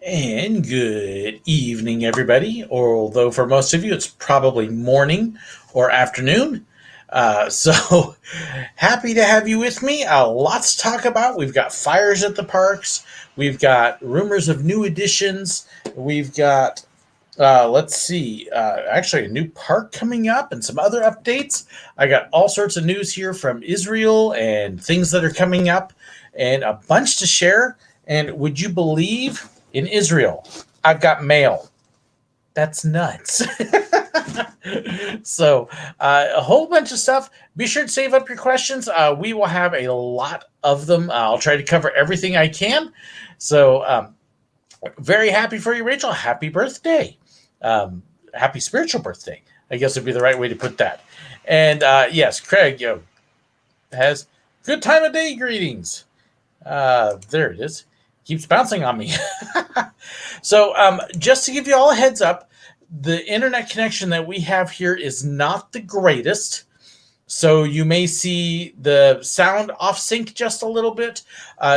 And good evening, everybody. Although for most of you, it's probably morning or afternoon. So happy to have you with me. Lots to talk about. We've got fires at the parks. We've got rumors of new additions. We've got, let's see, actually a new park coming up and some other updates. I got all sorts of news here from Israel and things that are coming up and a bunch to share. And would you believe in Israel, I've got mail? That's nuts. So, a whole bunch of stuff. Be sure to save up your questions. We will have a lot of them. I'll try to cover everything I can. So, very happy for you, Rachel. Happy birthday. Happy spiritual birthday, I guess would be the right way to put that. And yes, Craig has good time of day greetings. There it is. Keeps bouncing on me. So, just to give you all a heads up, the internet connection that we have here is not the greatest. So you may see the sound off sync just a little bit.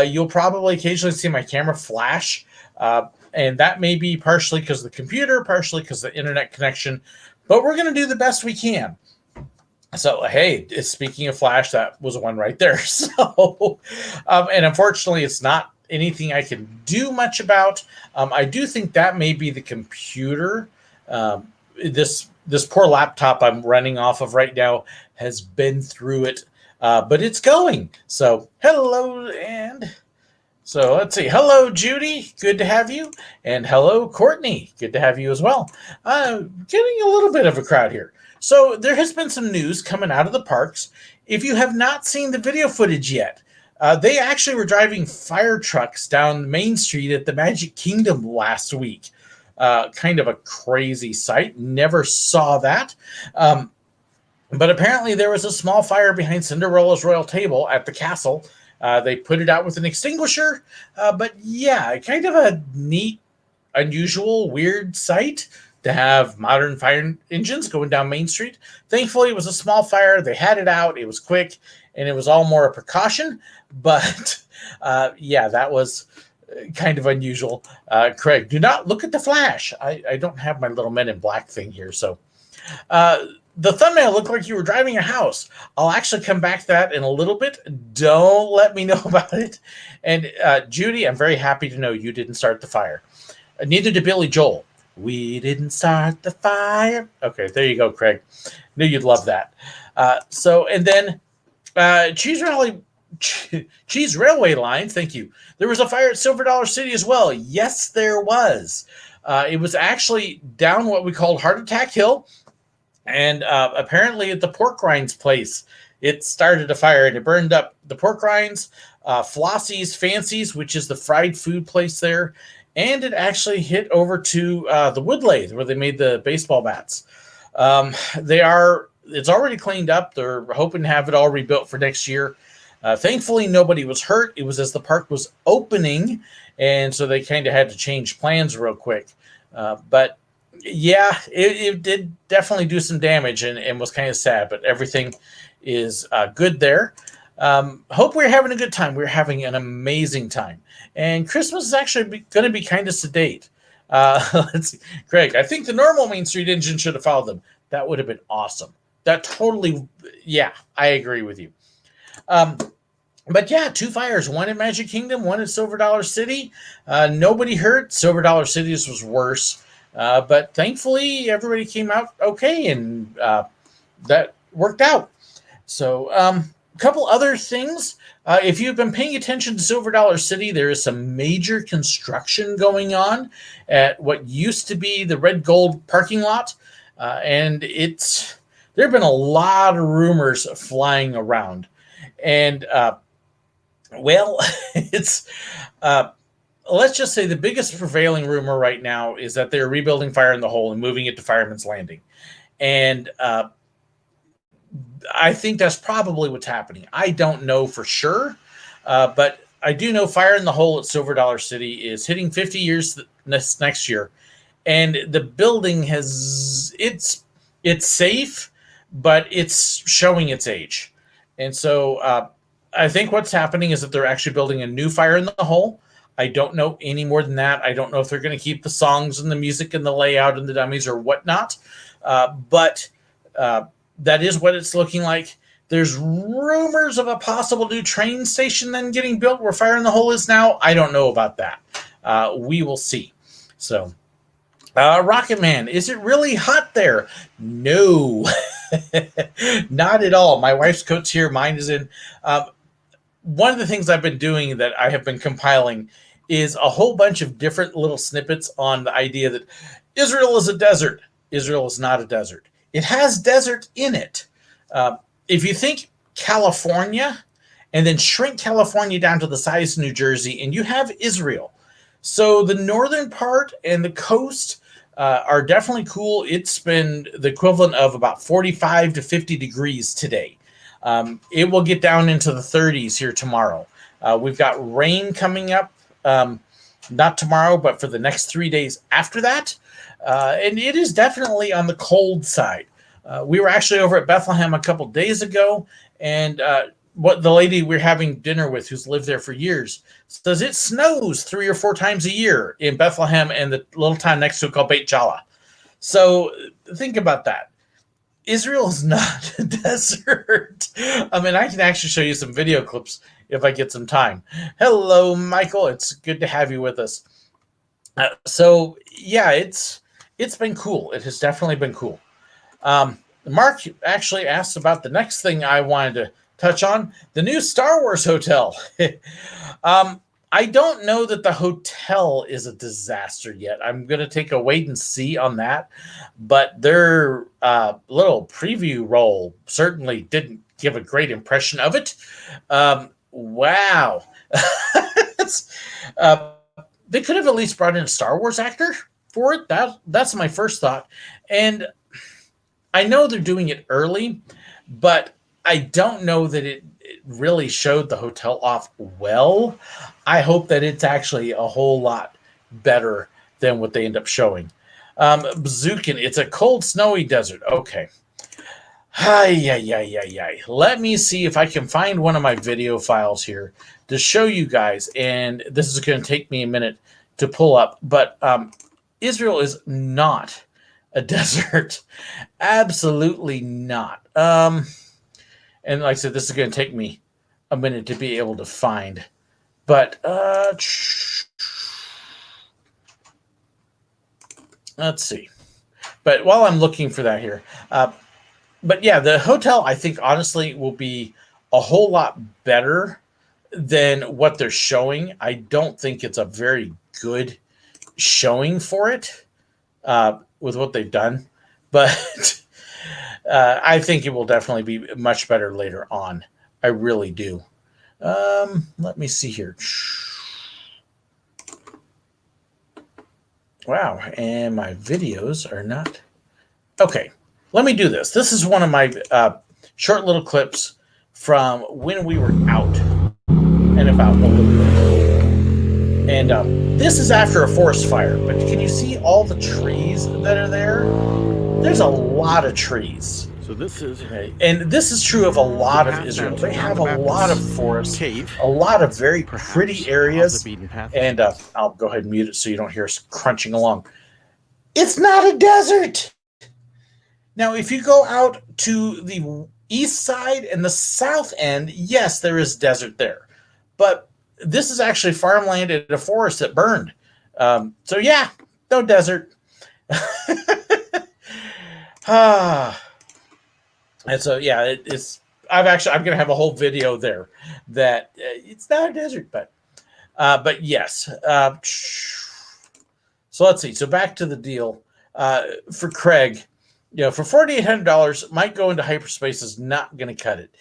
You'll probably occasionally see my camera flash. And that may be partially because of the computer, partially because of the internet connection. But we're going to do the best we can. So, hey, speaking of flash, that was one right there. So, and unfortunately, it's not anything I can do much about. I do think that may be the computer. This poor laptop I'm running off of right now has been through it, but it's going. So, hello, and so let's see. Hello, Judy. Good to have you. And hello, Courtney. Good to have you as well. Getting a little bit of a crowd here. So there has been some news coming out of the parks. If you have not seen the video footage yet, they actually were driving fire trucks down Main Street at the Magic Kingdom last week. Kind of a crazy sight. Never saw that. But apparently there was a small fire behind Cinderella's royal table at the castle. They put it out with an extinguisher. But yeah, kind of a neat, unusual, weird sight to have modern fire engines going down Main Street. Thankfully, it was a small fire. They had it out. It was quick, and it was all more a precaution. But yeah, that was kind of unusual. Craig, do not look at the flash. I don't have my little Men in Black thing here. So the thumbnail looked like you were driving a house. I'll actually come back to that in a little bit. Don't let me know about it. And Judy, I'm very happy to know you didn't start the fire. Neither did Billy Joel. We didn't start the fire. Okay, there you go, Craig. Knew you'd love that. And then Cheese Railway Lines, thank you. There was a fire at Silver Dollar City as well. Yes, there was. It was actually down what we called Heart Attack Hill. And apparently at the pork rinds place, it started a fire and it burned up the pork rinds, Flossie's Fancies, which is the fried food place there. And it actually hit over to the wood lathe where they made the baseball bats. It's already cleaned up. They're hoping to have it all rebuilt for next year. Thankfully, nobody was hurt. It was as the park was opening, and so they kind of had to change plans real quick. But yeah, it did definitely do some damage and was kind of sad, but everything is good there. Hope we're having a good time. We're having an amazing time. And Christmas is actually going to be kind of sedate. Let's see. Craig, I think the normal Main Street engine should have followed them. That would have been awesome. That totally, yeah, I agree with you. But yeah, two fires, one in Magic Kingdom, one in Silver Dollar City. Nobody hurt. Silver Dollar City's was worse. But thankfully, everybody came out okay, and that worked out. So, a couple other things. If you've been paying attention to Silver Dollar City, there is some major construction going on at what used to be the Red Gold parking lot. And there have been a lot of rumors flying around. And, it's, let's just say the biggest prevailing rumor right now is that they're rebuilding Fire in the Hole and moving it to Fireman's Landing. And, I think that's probably what's happening. I don't know for sure, but I do know Fire in the Hole at Silver Dollar City is hitting 50 years next year, and the building it's safe, but it's showing its age, and so I think what's happening is that they're actually building a new Fire in the Hole. I don't know any more than that. I don't know if they're going to keep the songs and the music and the layout and the dummies or whatnot. But that is what it's looking like. There's rumors of a possible new train station then getting built where Fire in the Hole is now. I don't know about that. We will see. So, Rocket Man, is it really hot there? No, not at all. My wife's coat's here. Mine is in. One of the things I've been doing that I have been compiling is a whole bunch of different little snippets on the idea that Israel is a desert. Israel is not a desert. It has desert in it. If you think California and then shrink California down to the size of New Jersey, and you have Israel. So the northern part and the coast are definitely cool. It's been the equivalent of about 45 to 50 degrees today. It will get down into the 30s here tomorrow. We've got rain coming up, not tomorrow, but for the next 3 days after that. And it is definitely on the cold side. We were actually over at Bethlehem a couple days ago, and what the lady we're having dinner with, who's lived there for years, says it snows 3 or 4 times a year in Bethlehem and the little town next to it called Beit Jala. So think about that. Israel is not a desert. I mean, I can actually show you some video clips if I get some time. Hello, Michael. It's good to have you with us. So yeah, it's been cool. It has definitely been cool. Mark actually asked about the next thing I wanted to touch on, the new Star Wars hotel. I don't know that the hotel is a disaster yet. I'm going to take a wait and see on that. But their little preview roll certainly didn't give a great impression of it. Wow. They could have at least brought in a Star Wars actor for it. That's my first thought. And I know they're doing it early, but I don't know that it really showed the hotel off well. I hope that it's actually a whole lot better than what they end up showing. Bazookin, it's a cold, snowy desert. Okay. Let me see if I can find one of my video files here to show you guys. And this is going to take me a minute to pull up. But Israel is not a desert. Absolutely not. And like I said, this is going to take me a minute to be able to find. But let's see. But while I'm looking for that here, but yeah, the hotel, I think, honestly, will be a whole lot better than what they're showing. I don't think it's a very good showing for it with what they've done. But I think it will definitely be much better later on. I really do. Let me see here. Wow, and my videos are not... Okay, let me do this. This is one of my short little clips from when we were out and about a little bit. And this is after a forest fire, but can you see all the trees that are there? There's a lot of trees. So this is... Okay. And this is true of a lot of Israel. They have a lot of forests, a lot of very pretty areas. And I'll go ahead and mute it so you don't hear us crunching along. It's not a desert. Now, if you go out to the east side and the south end, yes, there is desert there. But this is actually farmland and a forest that burned. So yeah, no desert. And so yeah, it's. I'm going to have a whole video there that it's not a desert, but yes. So let's see. So back to the deal for Craig. You know, for $4,800, might go into hyperspace is not going to cut it.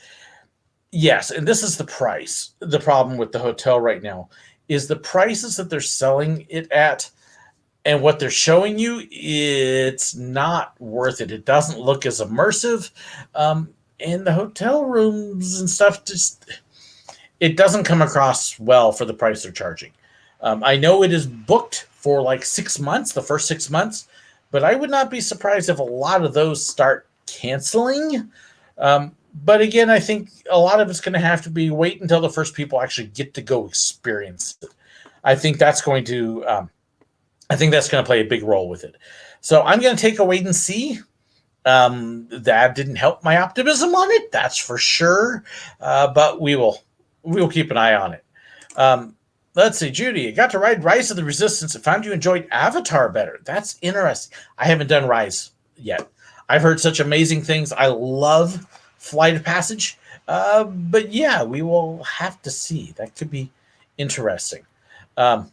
Yes, and this is the price. The problem with the hotel right now is the prices that they're selling it at and what they're showing you, it's not worth it. It doesn't look as immersive. And the hotel rooms and stuff, just it doesn't come across well for the price they're charging. I know it is booked for like 6 months, the first 6 months, but I would not be surprised if a lot of those start canceling. But again, I think a lot of it's going to have to be wait until the first people actually get to go experience it. I think that's going to play a big role with it. So I'm going to take a wait and see. That didn't help my optimism on it, that's for sure. But we will keep an eye on it. Let's see, Judy, I got to ride Rise of the Resistance and found you enjoyed Avatar better. That's interesting. I haven't done Rise yet. I've heard such amazing things. I love Flight of Passage. But yeah, we will have to see. That could be interesting. Mr.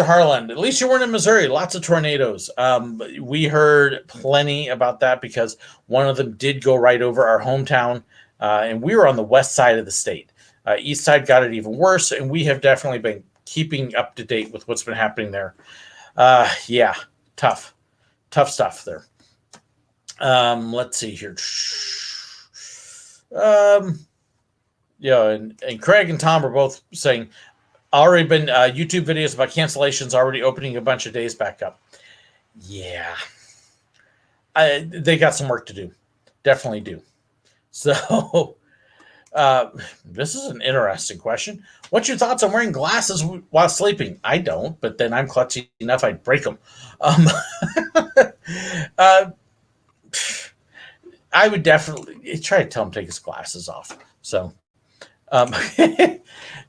Harland, at least you weren't in Missouri. Lots of tornadoes. We heard plenty about that because one of them did go right over our hometown, and we were on the west side of the state. East side got it even worse, and we have definitely been keeping up to date with what's been happening there. Yeah, tough stuff there. Let's see here. And Craig and Tom are both saying already been YouTube videos about cancellations already opening a bunch of days back up. Yeah, they got some work to do. Definitely do. So this is an interesting question. What's your thoughts on wearing glasses while sleeping? I don't, but then I'm klutzy enough I'd break them. I would definitely try to tell him to take his glasses off. So,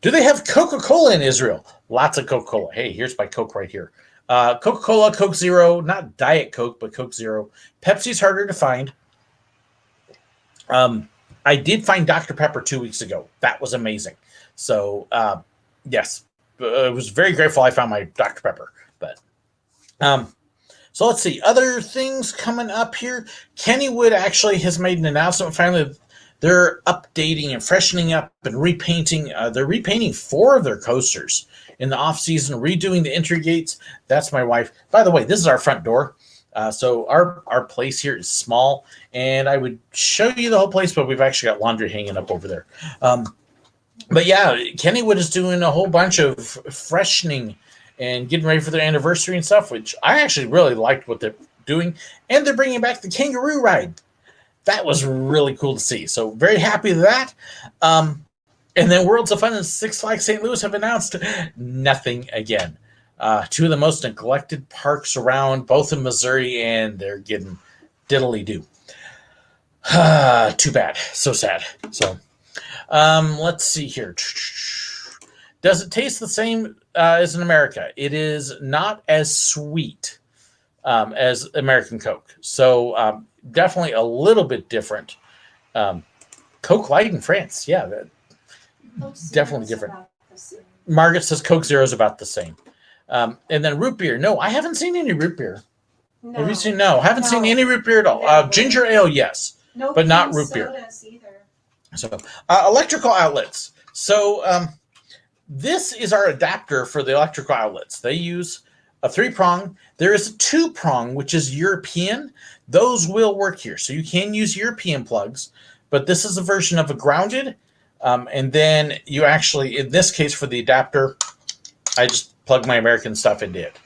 do they have Coca-Cola in Israel? Lots of Coca-Cola. Hey, here's my Coke right here. Coca-Cola, Coke Zero, not Diet Coke, but Coke Zero. Pepsi's harder to find. I did find Dr. Pepper 2 weeks ago. That was amazing. So, yes, I was very grateful I found my Dr. Pepper. But, so let's see. Other things coming up here. Kennywood actually has made an announcement. Finally, they're updating and freshening up and repainting. They're repainting 4 of their coasters in the off season, redoing the entry gates. That's my wife. By the way, this is our front door. So our place here is small, and I would show you the whole place, but we've actually got laundry hanging up over there. But yeah, Kennywood is doing a whole bunch of freshening and getting ready for their anniversary and stuff, which I actually really liked what they're doing. And they're bringing back the kangaroo ride. That was really cool to see. So very happy with that. And then Worlds of Fun and Six Flags St. Louis have announced nothing again. 2 of the most neglected parks around, both in Missouri, and they're getting diddly-do. Too bad. So sad. So let's see here. Does it taste the same as in America? It is not as sweet as American Coke. So definitely a little bit different. Coke Light in France. Yeah, definitely different. Margaret says Coke Zero is about the same. And then root beer. No, I haven't seen any root beer. No. Have you seen? No, haven't seen any root beer at all. Ginger ale, yes, no, but not root beer. Either. So electrical outlets. So this is our adapter for the electrical outlets. They use a 3-prong. There is a 2-prong, which is European. Those will work here. So you can use European plugs, but this is a version of a grounded. And then you actually, in this case for the adapter, I just plug my American stuff into it.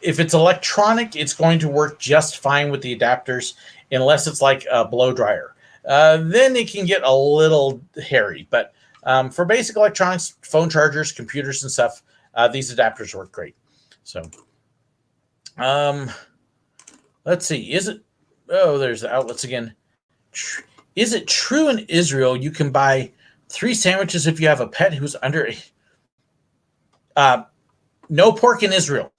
If it's electronic, it's going to work just fine with the adapters, unless it's like a blow dryer. Then it can get a little hairy. But for basic electronics, phone chargers, computers, and stuff, these adapters work great. So, let's see. Is it? Oh, there's the outlets again. Is it true in Israel you can buy 3 sandwiches if you have a pet who's under no pork in Israel.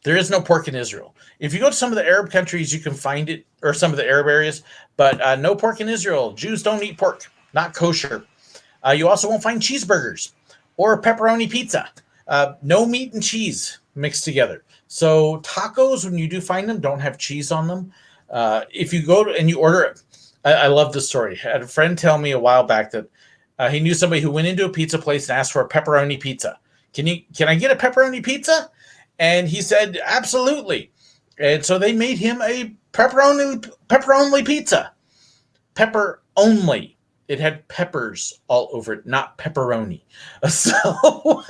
There is no pork in Israel. If you go to some of the Arab countries, you can find it, or some of the Arab areas, but no pork in Israel. Jews don't eat pork, not kosher. You also won't find cheeseburgers or pepperoni pizza. No meat and cheese mixed together. So tacos, when you do find them, don't have cheese on them. If you go to, and you order it, I love this story. I had a friend tell me a while back that he knew somebody who went into a pizza place and asked for a pepperoni pizza. Can I get a pepperoni pizza? And he said, absolutely. And so they made him a pepper-only pizza. Pepper only. It had peppers all over it, not pepperoni. So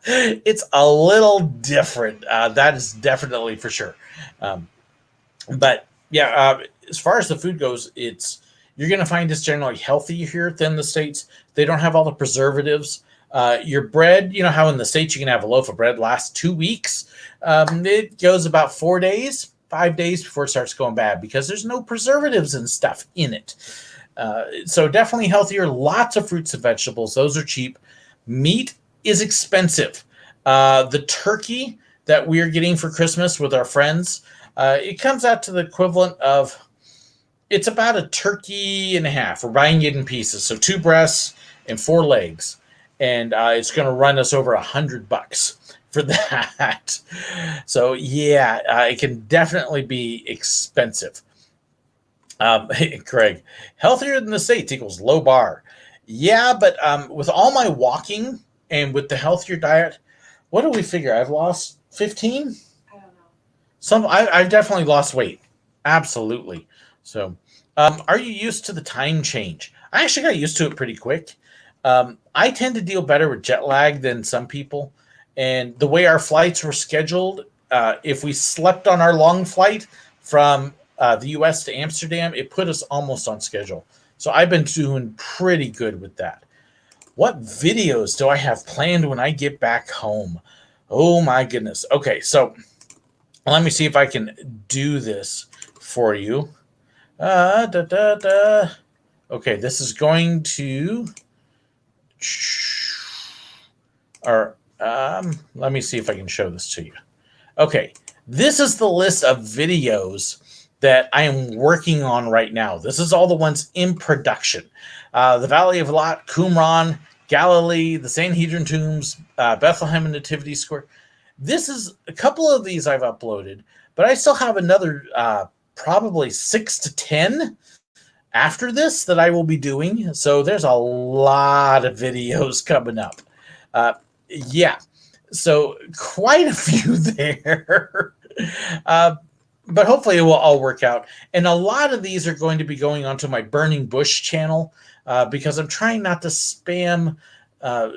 it's a little different. That is definitely for sure. But yeah, as far as the food goes, it's You're going to find it's generally healthier here than the States. They don't have all the preservatives. Your bread, you know how in the States you can have a loaf of bread last 2 weeks? It goes about 4 days, 5 days before it starts going bad because there's no preservatives and stuff in it. So definitely healthier. Lots of fruits and vegetables. Those are cheap. Meat is expensive. The turkey that we're getting for Christmas with our friends, it comes out to the equivalent of, it's about a turkey and a half. We're buying it in pieces. So 2 breasts and 4 legs. And it's going to run us over $100 for that. So yeah, it can definitely be expensive. Hey, Craig, healthier than the States equals low bar. Yeah, but with all my walking and with the healthier diet, what do we figure? I've lost 15? I don't know. I've definitely lost weight. Absolutely. So, are you used to the time change? I actually got used to it pretty quick. I tend to deal better with jet lag than some people. And the way our flights were scheduled, if we slept on our long flight from the US to Amsterdam, it put us almost on schedule. So I've been doing pretty good with that. What videos do I have planned when I get back home? Oh my goodness. Okay, so let me see if I can do this for you. Okay, this is going to, or let me see if I can show this to you. Okay, this is the list of videos that I am working on right now. This is all the ones in production. The Valley of Lot, Qumran, Galilee, the Sanhedrin tombs, Bethlehem and Nativity Square. This is a couple of these I've uploaded, but I still have another probably 6 to 10 after this that I will be doing. So there's a lot of videos coming up. Yeah, so quite a few there. But hopefully it will all work out. And a lot of these are going to be going onto my Burning Bush channel because I'm trying not to spam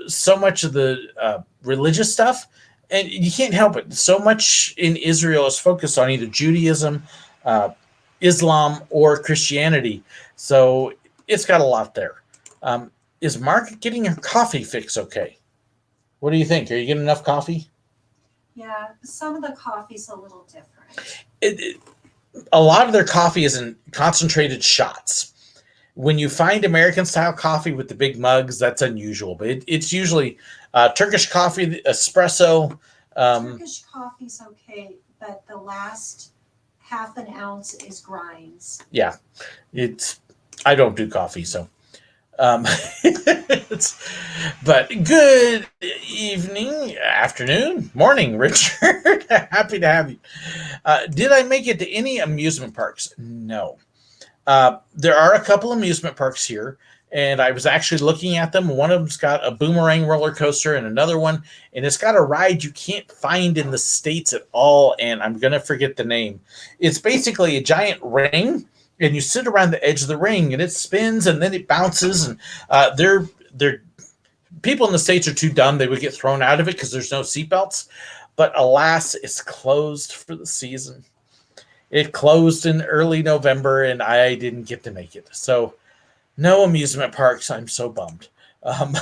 so much of the religious stuff. And you can't help it. So much in Israel is focused on either Judaism, Islam, or Christianity. So it's got a lot there. Is Mark getting her coffee fix okay? What do you think? Are you getting enough coffee? Yeah, some of the coffee's a little different. A lot of their coffee is in concentrated shots. When you find American style coffee with the big mugs, that's unusual. But it's usually Turkish coffee, espresso. Turkish coffee's okay, but the last half an ounce is grinds. Yeah, I don't do coffee, so. But good evening, afternoon, morning, Richard. Happy to have you. Did I make it to any amusement parks? No. There are a couple amusement parks here, and I was actually looking at them. One of them's got a boomerang roller coaster and another one, and it's got a ride you can't find in the States at all, and I'm going to forget the name. It's basically a giant ring, and you sit around the edge of the ring, and it spins, and then it bounces, and they're people in the States are too dumb. They would get thrown out of it because there's no seatbelts. But alas, it's closed for the season. It closed in early November, and I didn't get to make it. So no amusement parks. I'm so bummed. And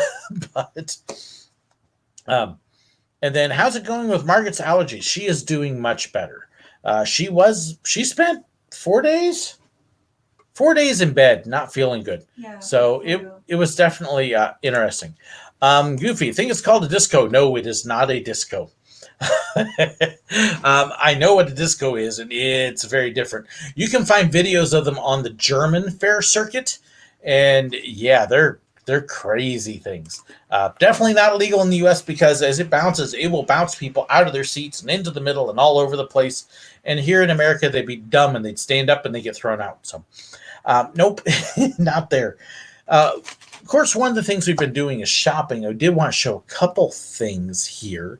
then how's it going with Margaret's allergies? She is doing much better. She spent 4 days? 4 days in bed, not feeling good. Yeah. So it was definitely interesting. Goofy, I think it's called a disco. No, it is not a disco. I know what a disco is, and it's very different. You can find videos of them on the German fair circuit, and yeah, they're crazy things. Definitely not illegal in the U.S. because as it bounces, it will bounce people out of their seats and into the middle and all over the place. And here in America, they'd be dumb and they'd stand up and they get thrown out. So, nope, not there. Of course, one of the things we've been doing is shopping. I did want to show a couple things here.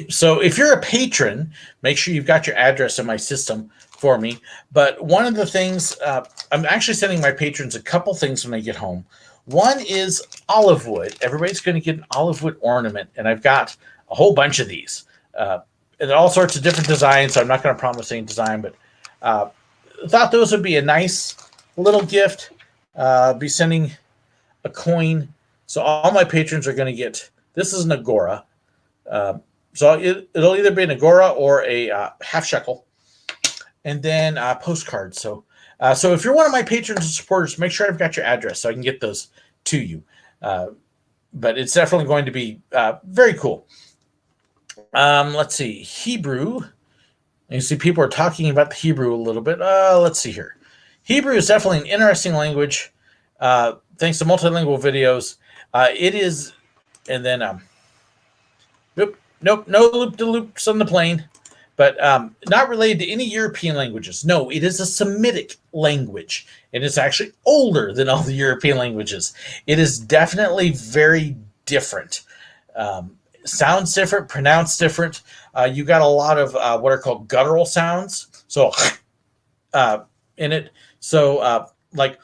So if you're a patron, make sure you've got your address in my system for me. But one of the things, I'm actually sending my patrons a couple things when I get home. One is olive wood. Everybody's going to get an olive wood ornament, and I've got a whole bunch of these. And all sorts of different designs, so I'm not going to promise any design, but thought those would be a nice little gift. Be sending a coin. So all my patrons are going to get, this is an agora. So it'll either be an agora or a half shekel. And then postcards. So if you're one of my patrons and supporters, make sure I've got your address so I can get those to you. But it's definitely going to be very cool. Let's see. Hebrew. You see people are talking about the Hebrew a little bit. Let's see here. Hebrew is definitely an interesting language. Thanks to multilingual videos. It is, and then, nope, no loop-de-loops on the plane, but not related to any European languages. No, it is a Semitic language, and it's actually older than all the European languages. It is definitely very different. Sounds different, pronounced different. You got a lot of what are called guttural sounds. So, in it, so like,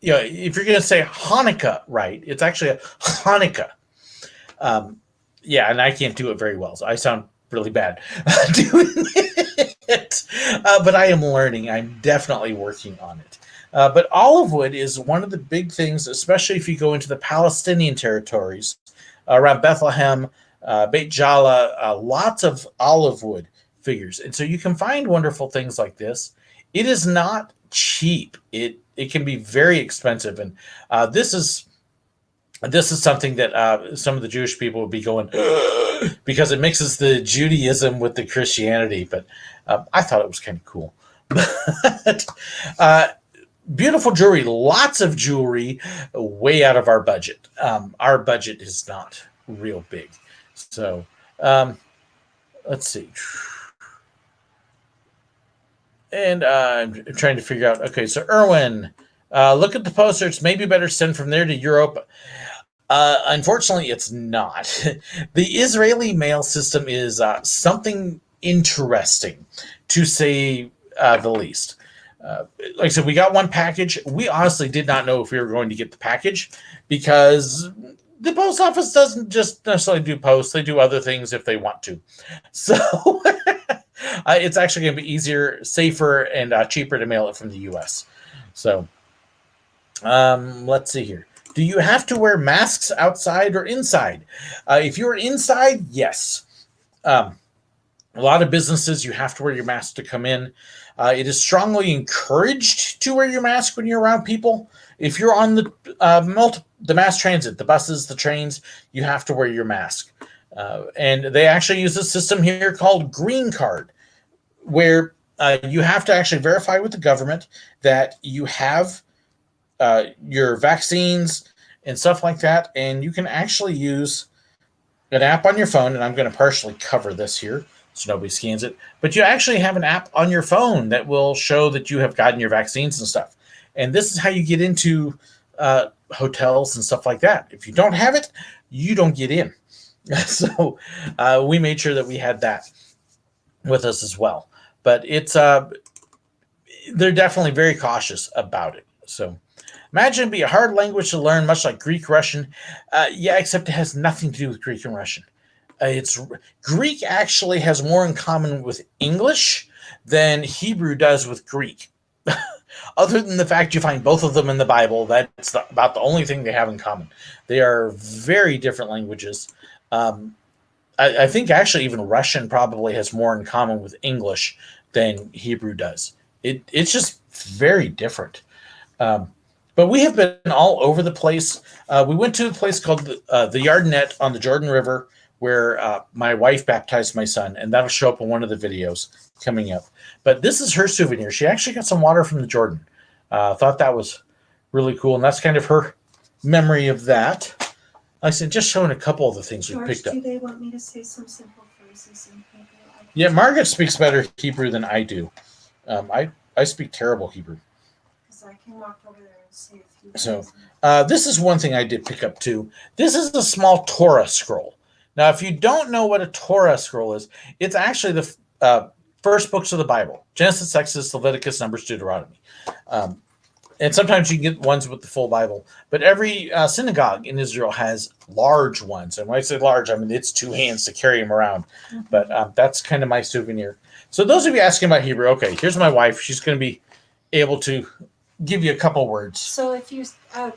if you're going to say Hanukkah, right, it's actually a Hanukkah. Yeah, and I can't do it very well, so I sound really bad doing it. But I am learning. I'm definitely working on it. But olive wood is one of the big things, especially if you go into the Palestinian territories around Bethlehem, Beit Jala, lots of olive wood figures. And so you can find wonderful things like this. It is not cheap. It can be very expensive. And this is something that some of the Jewish people would be going, because it mixes the Judaism with the Christianity. But I thought it was kind of cool. But beautiful jewelry, lots of jewelry, way out of our budget. Our budget is not real big. So let's see. And I'm trying to figure out. Okay, so Erwin, look at the posters. Maybe better send from there to Europe. Unfortunately, it's not. The Israeli mail system is something interesting, to say the least. Like I said, we got one package. We honestly did not know if we were going to get the package because the post office doesn't just necessarily do posts. They do other things if they want to. So it's actually going to be easier, safer, and cheaper to mail it from the U.S. So let's see here. Do you have to wear masks outside or inside? If you're inside, yes. A lot of businesses, you have to wear your mask to come in. It is strongly encouraged to wear your mask when you're around people. If you're on the mass transit, the buses, the trains, you have to wear your mask. And they actually use a system here called Green Card, where you have to actually verify with the government that you have your vaccines and stuff like that. And you can actually use an app on your phone, and I'm going to partially cover this here so nobody scans it, but you actually have an app on your phone that will show that you have gotten your vaccines and stuff. And this is how you get into hotels and stuff like that. If you don't have it, you don't get in. So we made sure that we had that with us as well. But it's they're definitely very cautious about it. So imagine it'd be a hard language to learn, much like Greek, Russian. Yeah, except it has nothing to do with Greek and Russian. Greek actually has more in common with English than Hebrew does with Greek. Other than the fact you find both of them in the Bible, that's about the only thing they have in common. They are very different languages. I think actually even Russian probably has more in common with English than Hebrew does. It's just very different. But we have been all over the place. We went to a place called the Yardenette on the Jordan River, where my wife baptized my son, and that'll show up in one of the videos coming up. But this is her souvenir. She actually got some water from the Jordan. Thought that was really cool, and that's kind of her memory of that. Like I said, just showing a couple of the things we picked up. Do they want me to say some simple phrases in Hebrew? Yeah, Margaret speaks better Hebrew than I do. I speak terrible Hebrew. Because I can walk over there and say a few So things. this is one thing I did pick up too. This is a small Torah scroll. Now, if you don't know what a Torah scroll is, it's actually the first books of the Bible: Genesis, Exodus, Leviticus, Numbers, Deuteronomy. And sometimes you can get ones with the full Bible. But every synagogue in Israel has large ones. And when I say large, I mean it's 2 hands to carry them around. Mm-hmm. But that's kind of my souvenir. So those of you asking about Hebrew, okay, here's my wife. She's going to be able to give you a couple words. So if you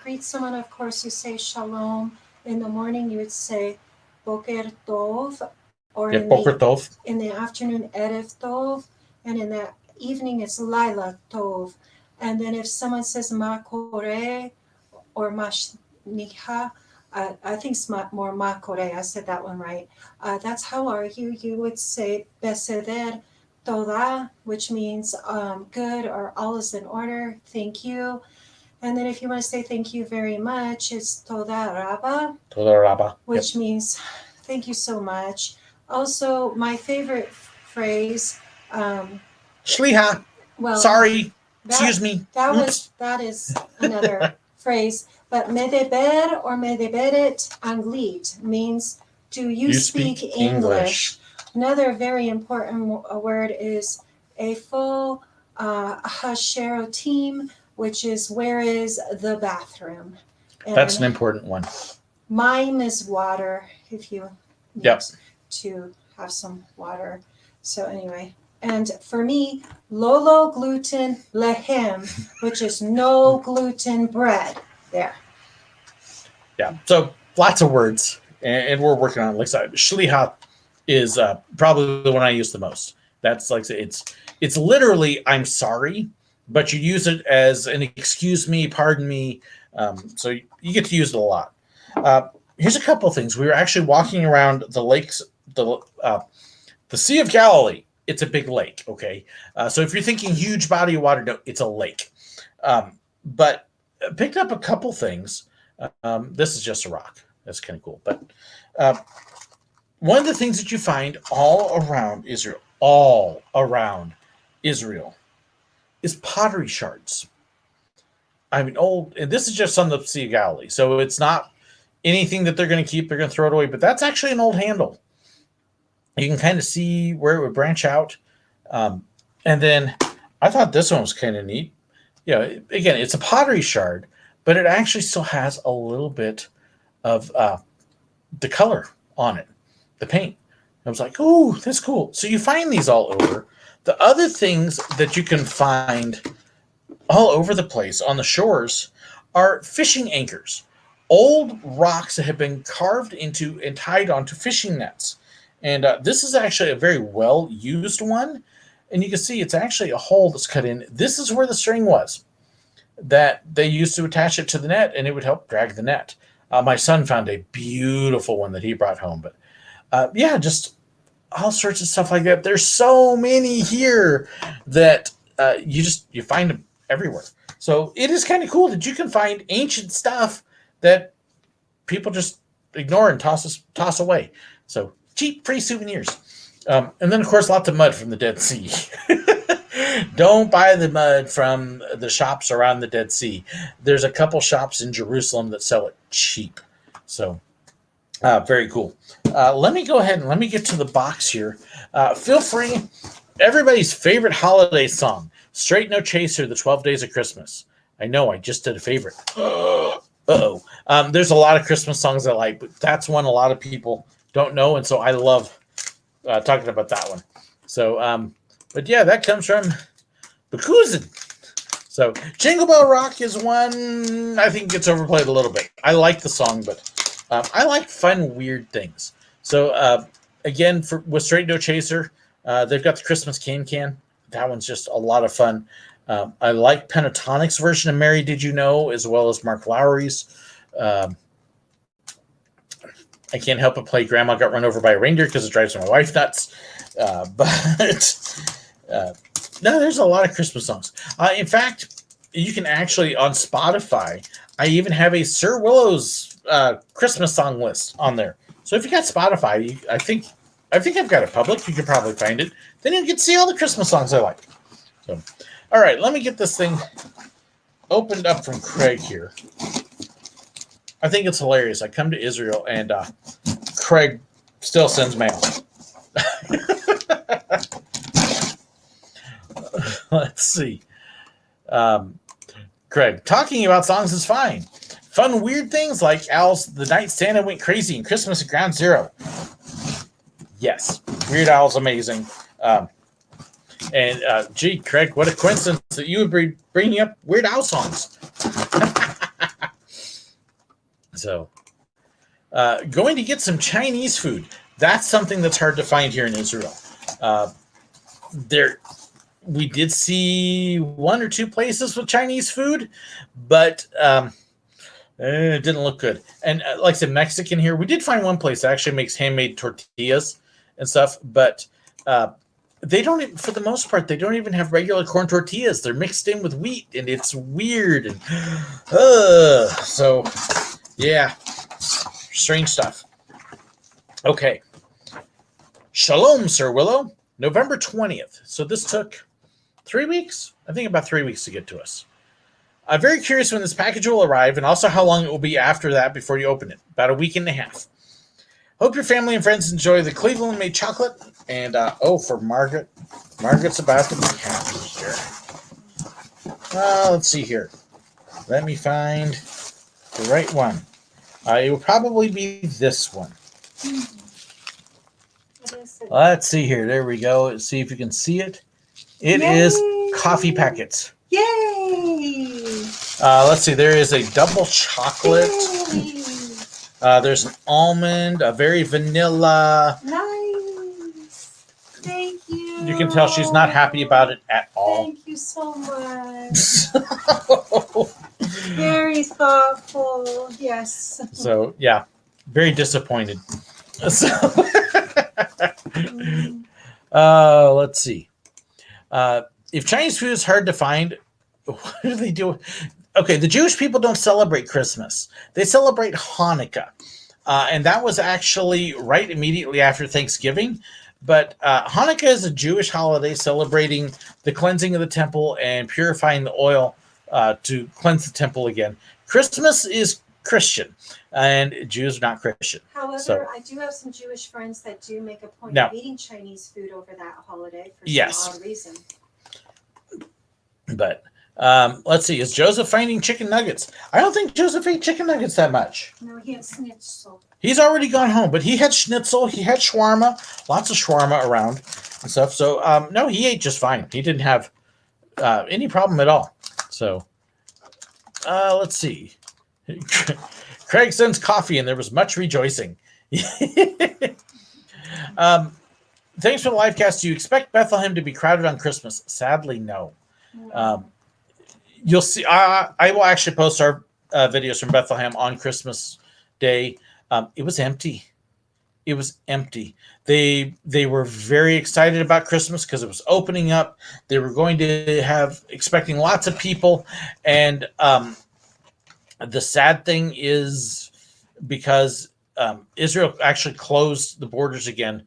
greet someone, of course, you say shalom. In the morning, you would say boker tov, or Boker tov. in the afternoon, erev tov, and in the evening, it's laila tov. And then if someone says ma kore or ma shnicha, I think it's more ma kore. I said that one right. That's how are you? You would say beseder toda, which means good or all is in order. Thank you. And then if you want to say thank you very much, it's toda rabba. Toda rabba. Which means thank you so much. Also, my favorite phrase. Shliha. Well, sorry. Excuse me. That is another phrase. But medeber or medeberet anglit means do you speak English? Another very important word is efo hasherotim, which is where is the bathroom? And that's an important one. Mime is water, if you need to have some water. So anyway, and for me, lolo gluten lehem, which is no gluten bread. There. Yeah. So lots of words, and we're working on it. Like I said, shliha is probably the one I use the most. That's like it's literally I'm sorry, but you use it as an excuse me, pardon me. So you get to use it a lot. Here's a couple of things. We were actually walking around the lakes, the Sea of Galilee. It's a big lake, okay? So if you're thinking huge body of water, no, it's a lake. But I picked up a couple things. This is just a rock. That's kind of cool. But one of the things that you find all around Israel, is pottery shards. I mean, and this is just on the Sea of Galilee. So it's not anything that they're going to keep. They're going to throw it away. But that's actually an old handle. You can kind of see where it would branch out. And then I thought this one was kind of neat. Again, it's a pottery shard, but it actually still has a little bit of the color on it, the paint. I was like, oh, that's cool. So you find these all over. The other things that you can find all over the place on the shores are fishing anchors, old rocks that have been carved into and tied onto fishing nets. And this is actually a very well-used one. And you can see it's actually a hole that's cut in. This is where the string was that they used to attach it to the net, and it would help drag the net. My son found a beautiful one that he brought home. But just all sorts of stuff like that. There's so many here that you find them everywhere. So it is kind of cool that you can find ancient stuff that people just ignore and toss away. So cheap, free souvenirs. And then, of course, lots of mud from the Dead Sea. Don't buy the mud from the shops around the Dead Sea. There's a couple shops in Jerusalem that sell it cheap. So very cool. Let me go ahead and let me get to the box here. Feel free. Everybody's favorite holiday song, Straight No Chaser, The 12 Days of Christmas. I know, I just did a favorite. Uh-oh. There's a lot of Christmas songs I like, but that's one a lot of people don't know, and so I love talking about that one. So, but yeah, that comes from Bakuzin. So, Jingle Bell Rock is one I think gets overplayed a little bit. I like the song, but I like fun, weird things. So, again, with Straight No Chaser, they've got the Christmas Can. That one's just a lot of fun. I like Pentatonic's version of Mary Did You Know, as well as Mark Lowry's. I can't help but play Grandma Got Run Over by a Reindeer because it drives my wife nuts. No, there's a lot of Christmas songs. In fact, you can actually, on Spotify, I even have a Sir Willow's Christmas song list on there. So if you got Spotify, I think I've got it public. You can probably find it. Then you can see all the Christmas songs I like. So, all right, let me get this thing opened up from Craig here. I think it's hilarious. I come to Israel and Craig still sends mail. Let's see. Craig, talking about songs is fine. Fun, weird things like Al's The Night Santa Went Crazy and Christmas at Ground Zero. Yes, Weird Al's amazing. Gee, Craig, what a coincidence that you would be bringing up Weird Al songs. So, going to get some Chinese food. That's something that's hard to find here in Israel. We did see 1 or 2 places with Chinese food, but it didn't look good. And like I said, Mexican here, we did find one place that actually makes handmade tortillas and stuff, but they don't even, for the most part, they don't even have regular corn tortillas. They're mixed in with wheat, and it's weird. And so, yeah, strange stuff. Okay. Shalom, Sir Willow. November 20th. So this took 3 weeks? I think about 3 weeks to get to us. I'm very curious when this package will arrive and also how long it will be after that before you open it. About a week and a half. Hope your family and friends enjoy the Cleveland-made chocolate. And, for Margaret. Margaret's about to be happy here. Let's see here. Let me find the right one. It will probably be this one. Let's see here. There we go. Let's see if you can see it. It Yay! Is coffee packets. Yay! Let's see. There is a double chocolate. There's an almond, a very vanilla. Nice. Thank you. You can tell she's not happy about it at all. Thank you so much. Very thoughtful. Yes. So, yeah. Very disappointed. So, let's see. If Chinese food is hard to find, what do they do? Okay, the Jewish people don't celebrate Christmas. They celebrate Hanukkah. And that was actually right immediately after Thanksgiving. But Hanukkah is a Jewish holiday celebrating the cleansing of the temple and purifying the oil to cleanse the temple again. Christmas is Christian, and Jews are not Christian. However, I do have some Jewish friends that do make a point of eating Chinese food over that holiday for some odd reason. But let's see. Is Joseph finding chicken nuggets? I don't think Joseph ate chicken nuggets that much. No, he had schnitzel. He's already gone home, but he had schnitzel. He had shawarma. Lots of shawarma around and stuff. So, no, he ate just fine. He didn't have any problem at all. So, let's see. Craig sends coffee, and there was much rejoicing. Thanks for the live cast. Do you expect Bethlehem to be crowded on Christmas? Sadly, no. You'll see. I will actually post our videos from Bethlehem on Christmas Day. It was empty. It was empty. They were very excited about Christmas because it was opening up. They were going to expecting lots of people, and the sad thing is because Israel actually closed the borders again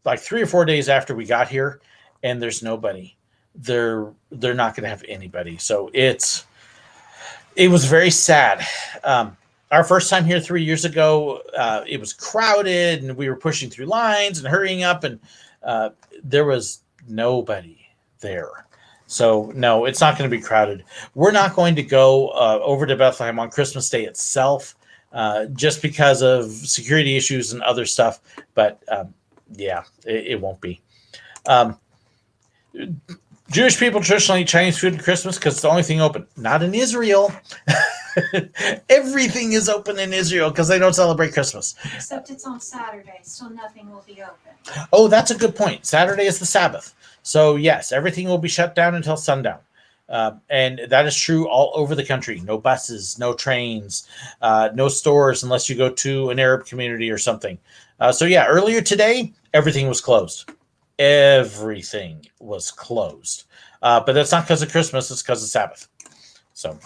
like 3 or 4 days after we got here, and there's nobody. They're not going to have anybody. So it was very sad. Our first time here 3 years ago, it was crowded, and we were pushing through lines and hurrying up, and there was nobody there. So, no, it's not going to be crowded. We're not going to go over to Bethlehem on Christmas Day itself just because of security issues and other stuff. But, yeah, it won't be. Jewish people traditionally eat Chinese food at Christmas because it's the only thing open. Not in Israel. Everything is open in Israel because they don't celebrate Christmas. Except it's on Saturday, so nothing will be open. Oh, that's a good point. Saturday is the Sabbath. So, yes, everything will be shut down until sundown. And that is true all over the country. No buses, no trains, no stores unless you go to an Arab community or something. So, yeah, earlier today, everything was closed. Everything was closed. But that's not because of Christmas. It's because of Sabbath. So,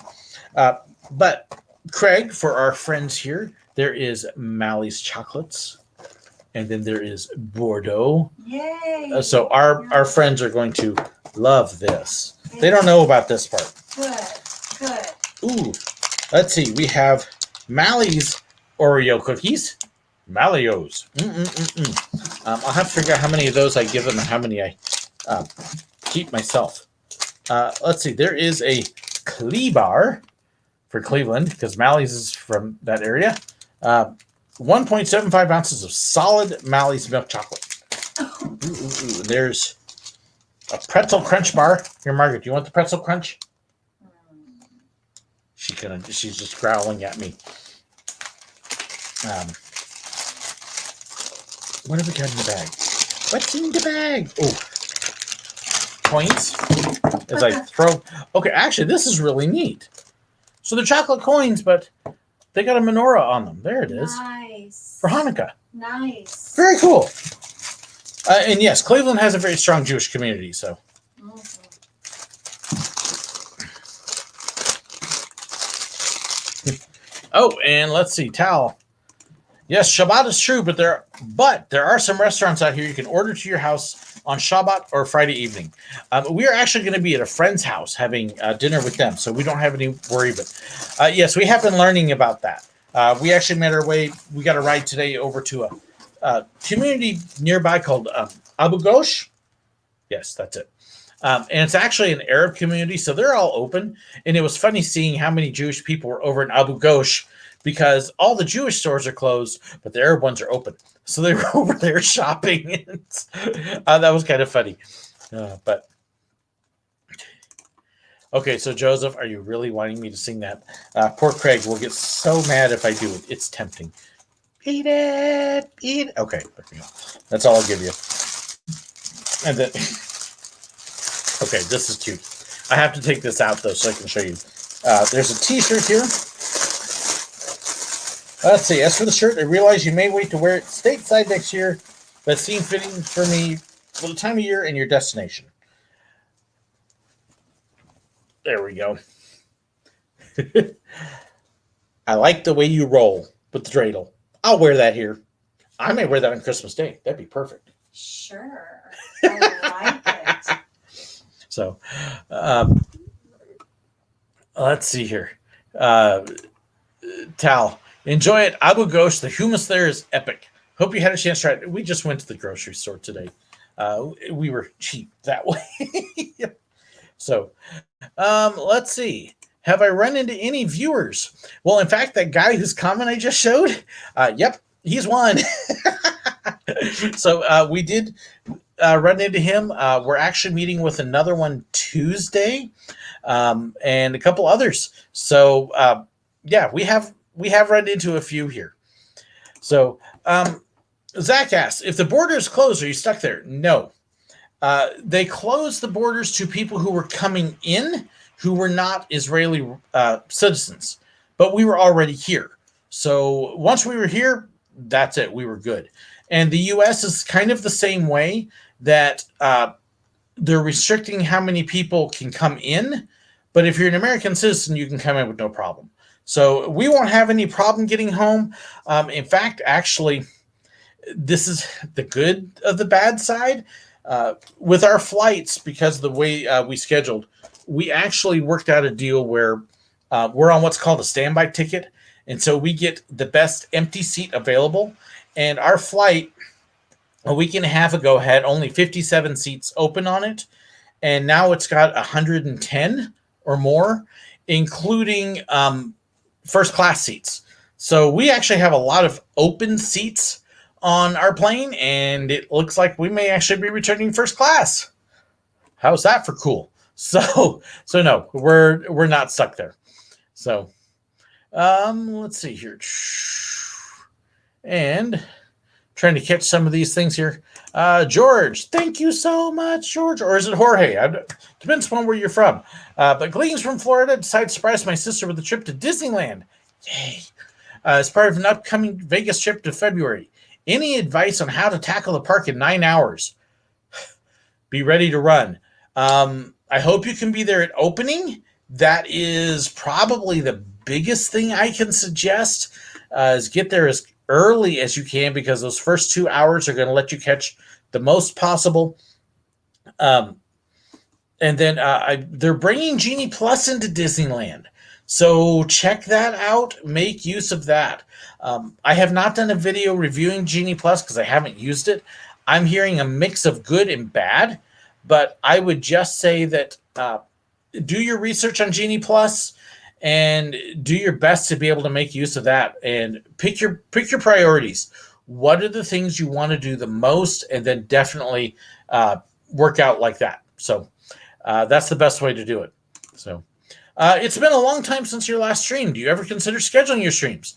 but Craig, for our friends here, there is Mally's Chocolates. And then there is Bordeaux. Yay! So our friends are going to love this. They don't know about this part. Good. Ooh, let's see. We have Mally's Oreo cookies. Mallios. I'll have to figure out how many of those I give them and how many I keep myself. Let's see. There is a Klebar. for Cleveland because Mally's is from that area. 1.75 ounces of solid Mally's milk chocolate. Ooh. There's a pretzel crunch bar. Here, Margaret, do you want the pretzel crunch? She's just growling at me. What have we got in the bag? What's in the bag? Oh, coins. As I throw. Okay, actually, this is really neat. So they're chocolate coins, but they got a menorah on them. There it is. Nice. For Hanukkah. Nice. Very cool. And yes, Cleveland has a very strong Jewish community, so. Oh, and let's see, Tal. Yes, Shabbat is true, but there are some restaurants out here you can order to your house on Shabbat or Friday evening. We are actually going to be at a friend's house having dinner with them, so we don't have any worry. But yes, we have been learning about that. We actually made our way. We got a ride today over to a community nearby called Abu Ghosh. Yes, that's it. And it's actually an Arab community, so they're all open. And it was funny seeing how many Jewish people were over in Abu Ghosh because all the Jewish stores are closed, but the Arab ones are open. So they were over there shopping. That was kind of funny. But okay, so Joseph, are you really wanting me to sing that? Poor Craig will get so mad if I do it. It's tempting. Eat it. Eat it. Okay, there we go. That's all I'll give you. And then, okay, this is cute. I have to take this out, though, so I can show you. There's a t-shirt here. Let's see. As for the shirt, I realize you may wait to wear it stateside next year, but it seemed fitting for me for the time of year and your destination. There we go. I like the way you roll with the dreidel. I'll wear that here. I may wear that on Christmas Day. That'd be perfect. Sure. I like it. So, let's see here. Tal, enjoy it. Abu Ghosh, the hummus there is epic. Hope you had a chance to try it. We just went to the grocery store today. We were cheap that way. So, let's see. Have I run into any viewers? Well, in fact, that guy whose comment I just showed, yep, he's one. So we did run into him. We're actually meeting with another one Tuesday, and a couple others. So yeah, we have run into a few here. So Zach asks, if the border is closed, are you stuck there? No. They closed the borders to people who were coming in who were not Israeli citizens, but we were already here. So once we were here, that's it. We were good. And the U.S. is kind of the same way that they're restricting how many people can come in. But if you're an American citizen, you can come in with no problem. So we won't have any problem getting home. In fact, actually, this is the good of the bad side. With our flights, because of the way we scheduled, we actually worked out a deal where we're on what's called a standby ticket. And so we get the best empty seat available. And our flight a week and a half ago had only 57 seats open on it. And now it's got 110 or more, including first class seats. So we actually have a lot of open seats on our plane, and it looks like we may actually be returning first class. How's that for cool? So no, we're not stuck there. So let's see here. And trying to catch some of these things here. George, thank you so much, George. Or is it Jorge? Depends upon where you're from. But Glean's from Florida decided to surprise my sister with a trip to Disneyland. Yay. As part of an upcoming Vegas trip to February. Any advice on how to tackle the park in 9 hours? Be ready to run. I hope you can be there at opening. That is probably the biggest thing I can suggest, is get there as early as you can, because those first 2 hours are going to let you catch the most possible. And then they're bringing Genie Plus into Disneyland. So check that out. Make use of that. I have not done a video reviewing Genie Plus because I haven't used it. I'm hearing a mix of good and bad, but I would just say that do your research on Genie Plus and do your best to be able to make use of that, and pick your priorities. What are the things you want to do the most, and then definitely work out like that. So that's the best way to do it. So it's been a long time since your last stream. Do you ever consider scheduling your streams?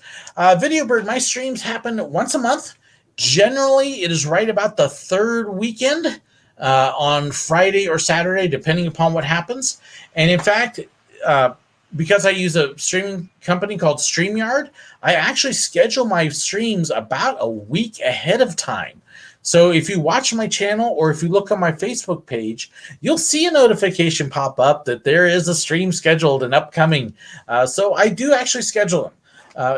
Video Bird, my streams happen once a month. Generally, it is right about the third weekend on Friday or Saturday, depending upon what happens. And in fact, because I use a streaming company called StreamYard, I actually schedule my streams about a week ahead of time. So if you watch my channel or if you look on my Facebook page, you'll see a notification pop up that there is a stream scheduled and upcoming. So I do actually schedule them.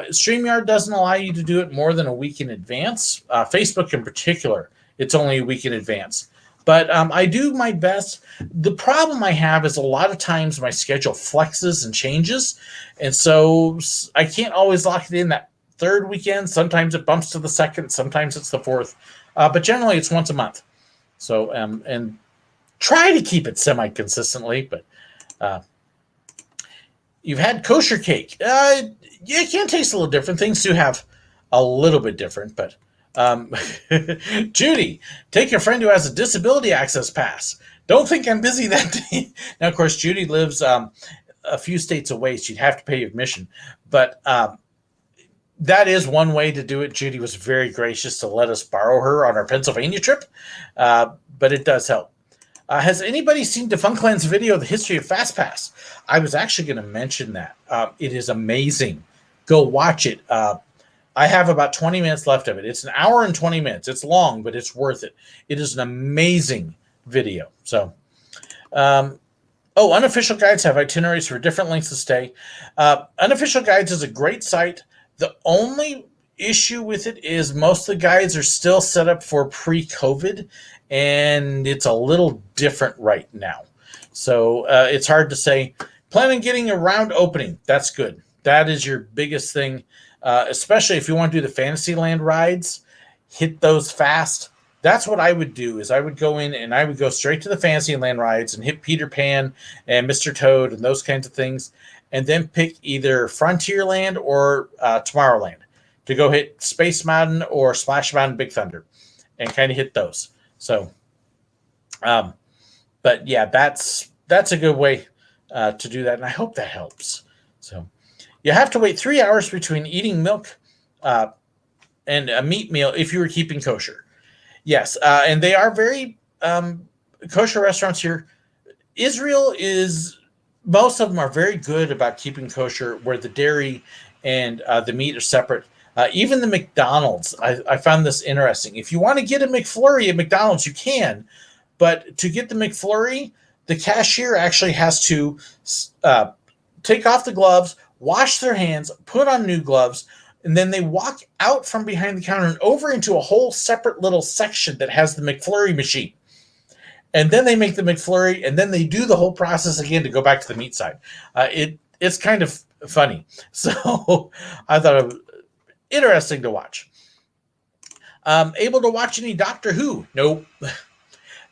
StreamYard doesn't allow you to do it more than a week in advance. Facebook in particular, it's only a week in advance. But I do my best. The problem I have is a lot of times my schedule flexes and changes. And so I can't always lock it in that third weekend. Sometimes it bumps to the second. Sometimes it's the fourth. But generally it's once a month. So, and try to keep it semi-consistently. But you've had kosher cake. It can taste a little different. Things do have a little bit different, but Judy, take your friend who has a disability access pass. Don't think I'm busy that day. Now, of course, Judy lives a few states away. She'd have to pay admission, but that is one way to do it. Judy was very gracious to let us borrow her on our Pennsylvania trip, but it does help. Has anybody seen Defunctland's video of the history of FastPass? I was actually going to mention that. It is amazing. Go watch it. I have about 20 minutes left of it. It's an hour and 20 minutes. It's long, but it's worth it. It is an amazing video. So, Unofficial Guides have itineraries for different lengths of stay. Unofficial Guides is a great site. The only issue with it is most of the guides are still set up for pre-COVID, and it's a little different right now. So it's hard to say. Plan on getting a round opening. That's good. That is your biggest thing, especially if you want to do the Fantasyland rides. Hit those fast. That's what I would do, is I would go in and I would go straight to the Fantasyland rides and hit Peter Pan and Mr. Toad and those kinds of things, and then pick either Frontierland or Tomorrowland to go hit Space Mountain or Splash Mountain Big Thunder and kind of hit those. So, but yeah, that's a good way to do that, and I hope that helps. So you have to wait 3 hours between eating milk and a meat meal if you were keeping kosher. Yes, and they are very kosher restaurants here. Israel is, most of them are very good about keeping kosher, where the dairy and the meat are separate. Even the McDonald's, I found this interesting. If you want to get a McFlurry at McDonald's, you can, but to get the McFlurry, the cashier actually has to take off the gloves, wash their hands, put on new gloves, and then they walk out from behind the counter and over into a whole separate little section that has the McFlurry machine. And then they make the McFlurry, and then they do the whole process again to go back to the meat side. It's kind of funny. So I thought it was interesting to watch. Able to watch any Doctor Who? Nope.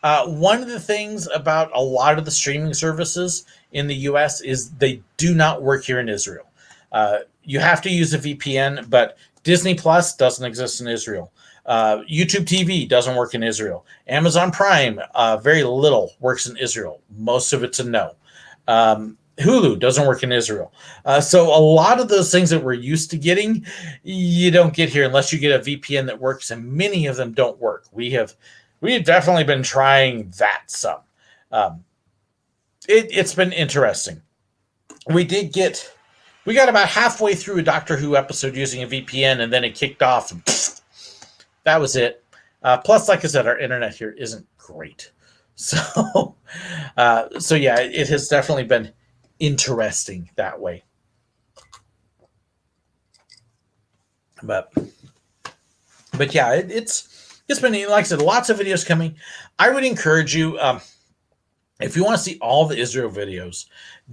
One of the things about a lot of the streaming services in the US is they do not work here in Israel. You have to use a VPN, but Disney Plus doesn't exist in Israel. YouTube TV doesn't work in Israel. Amazon Prime, very little works in Israel. Most of it's a no. Hulu doesn't work in Israel. So a lot of those things that we're used to getting, you don't get here unless you get a VPN that works, and many of them don't work. We have definitely been trying that some. It's been interesting. We got about halfway through a Doctor Who episode using a VPN, and then it kicked off, and that was it. Plus, like I said, our internet here isn't great. So yeah, it has definitely been interesting that way. But yeah, it's been, like I said, lots of videos coming. I would encourage you, if you want to see all the Israel videos,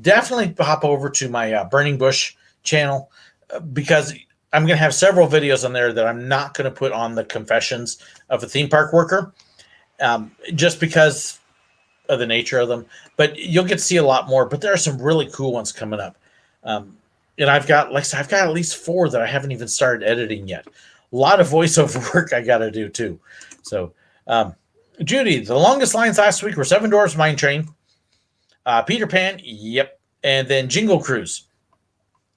definitely hop over to my Burning Bush channel, because I'm going to have several videos on there that I'm not going to put on the Confessions of a Theme Park Worker, just because of the nature of them. But you'll get to see a lot more. But there are some really cool ones coming up. Um, and I've got, like I said, I've got at least 4 that I haven't even started editing yet. A lot of voiceover work I got to do too. So, um, Judy, the longest lines last week were Seven Dwarfs Mine Train, Peter Pan, yep, and then Jingle Cruise.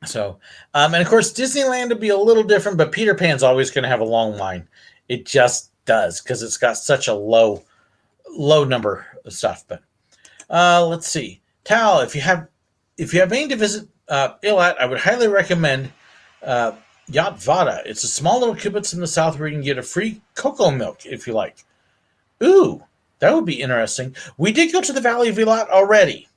So, and of course, Disneyland would be a little different, but Peter Pan's always going to have a long line. It just does because it's got such a low number of stuff. But let's see, Tal, if you have been to visit Ilat, I would highly recommend uh, Yatvada. It's a small little kibbutz in the south where you can get a free cocoa milk if you like. Ooh, that would be interesting. We did go to the Valley of Ilat already.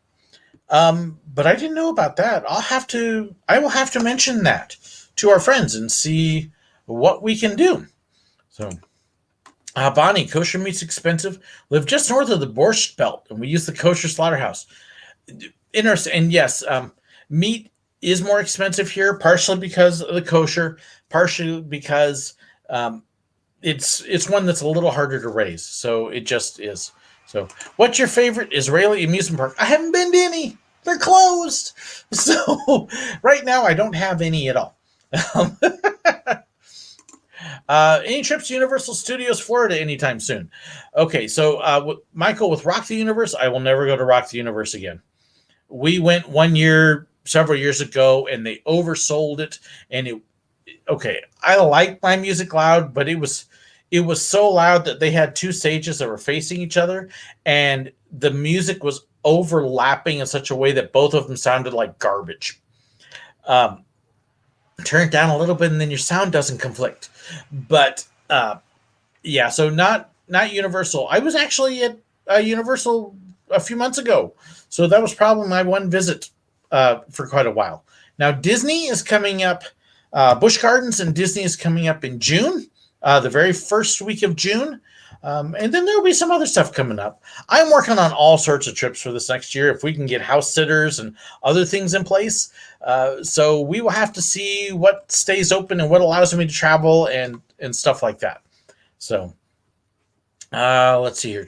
But I didn't know about that. I will have to mention that to our friends and see what we can do. So, Bonnie, kosher meat's expensive. Live just north of the Borscht Belt, and we use the kosher slaughterhouse. Interesting. And yes, meat is more expensive here, partially because of the kosher, partially because it's one that's a little harder to raise. So it just is. So, what's your favorite Israeli amusement park? I haven't been to any. They're closed. So right now I don't have any at all. Any trips to Universal Studios Florida anytime soon? Okay, so Michael, with Rock the Universe, I will never go to Rock the Universe again. We went one year several years ago and they oversold it. And okay, I like my music loud, but it was so loud that they had 2 stages that were facing each other, and the music was overlapping in such a way that both of them sounded like garbage. Turn it down a little bit, and then your sound doesn't conflict. But yeah, so not Universal. I was actually at Universal a few months ago, so that was probably my one visit for quite a while. Now Disney is coming up. Busch Gardens and Disney is coming up in June. The very first week of June. And then there'll be some other stuff coming up. I'm working on all sorts of trips for this next year if we can get house sitters and other things in place. So we will have to see what stays open and what allows me to travel and stuff like that. So let's see here.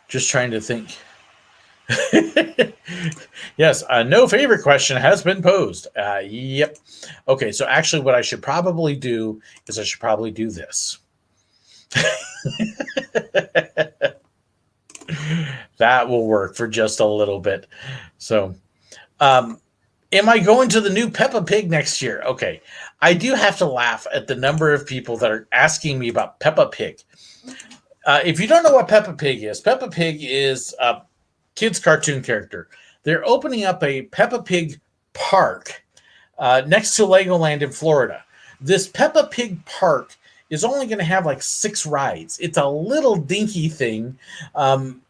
Just trying to think. Yes, no favorite question has been posed. Yep. Okay, so actually what I should probably do is I should probably do this. That will work for just a little bit. So, am I going to the new Peppa Pig next year? Okay, I do have to laugh at the number of people that are asking me about Peppa Pig. If you don't know what Peppa Pig is a kids cartoon character. They're opening up a Peppa Pig park next to Legoland in Florida. This Peppa Pig park is only going to have like 6 rides. It's a little dinky thing, and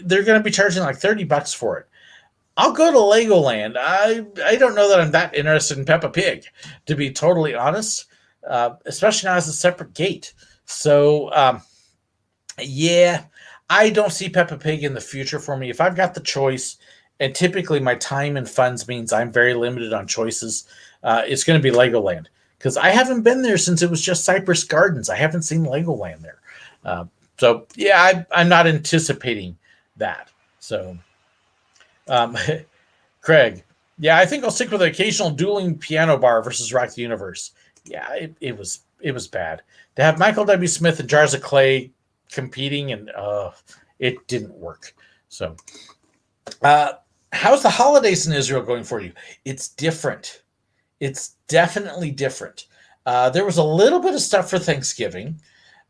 they're going to be charging like $30 for it. I'll go to Legoland. I don't know that I'm that interested in Peppa Pig, to be totally honest, especially now as a separate gate. So, yeah, I don't see Peppa Pig in the future for me. If I've got the choice, and typically my time and funds means I'm very limited on choices, it's going to be Legoland. Because I haven't been there since it was just Cypress Gardens. I haven't seen Legoland there. So, yeah, I'm not anticipating that. So, Craig, yeah, I think I'll stick with the occasional dueling piano bar versus Rock the Universe. Yeah, it was bad. To have Michael W. Smith and Jars of Clay competing, and it didn't work. So, how's the holidays in Israel going for you? It's different. It's definitely different. There was a little bit of stuff for Thanksgiving,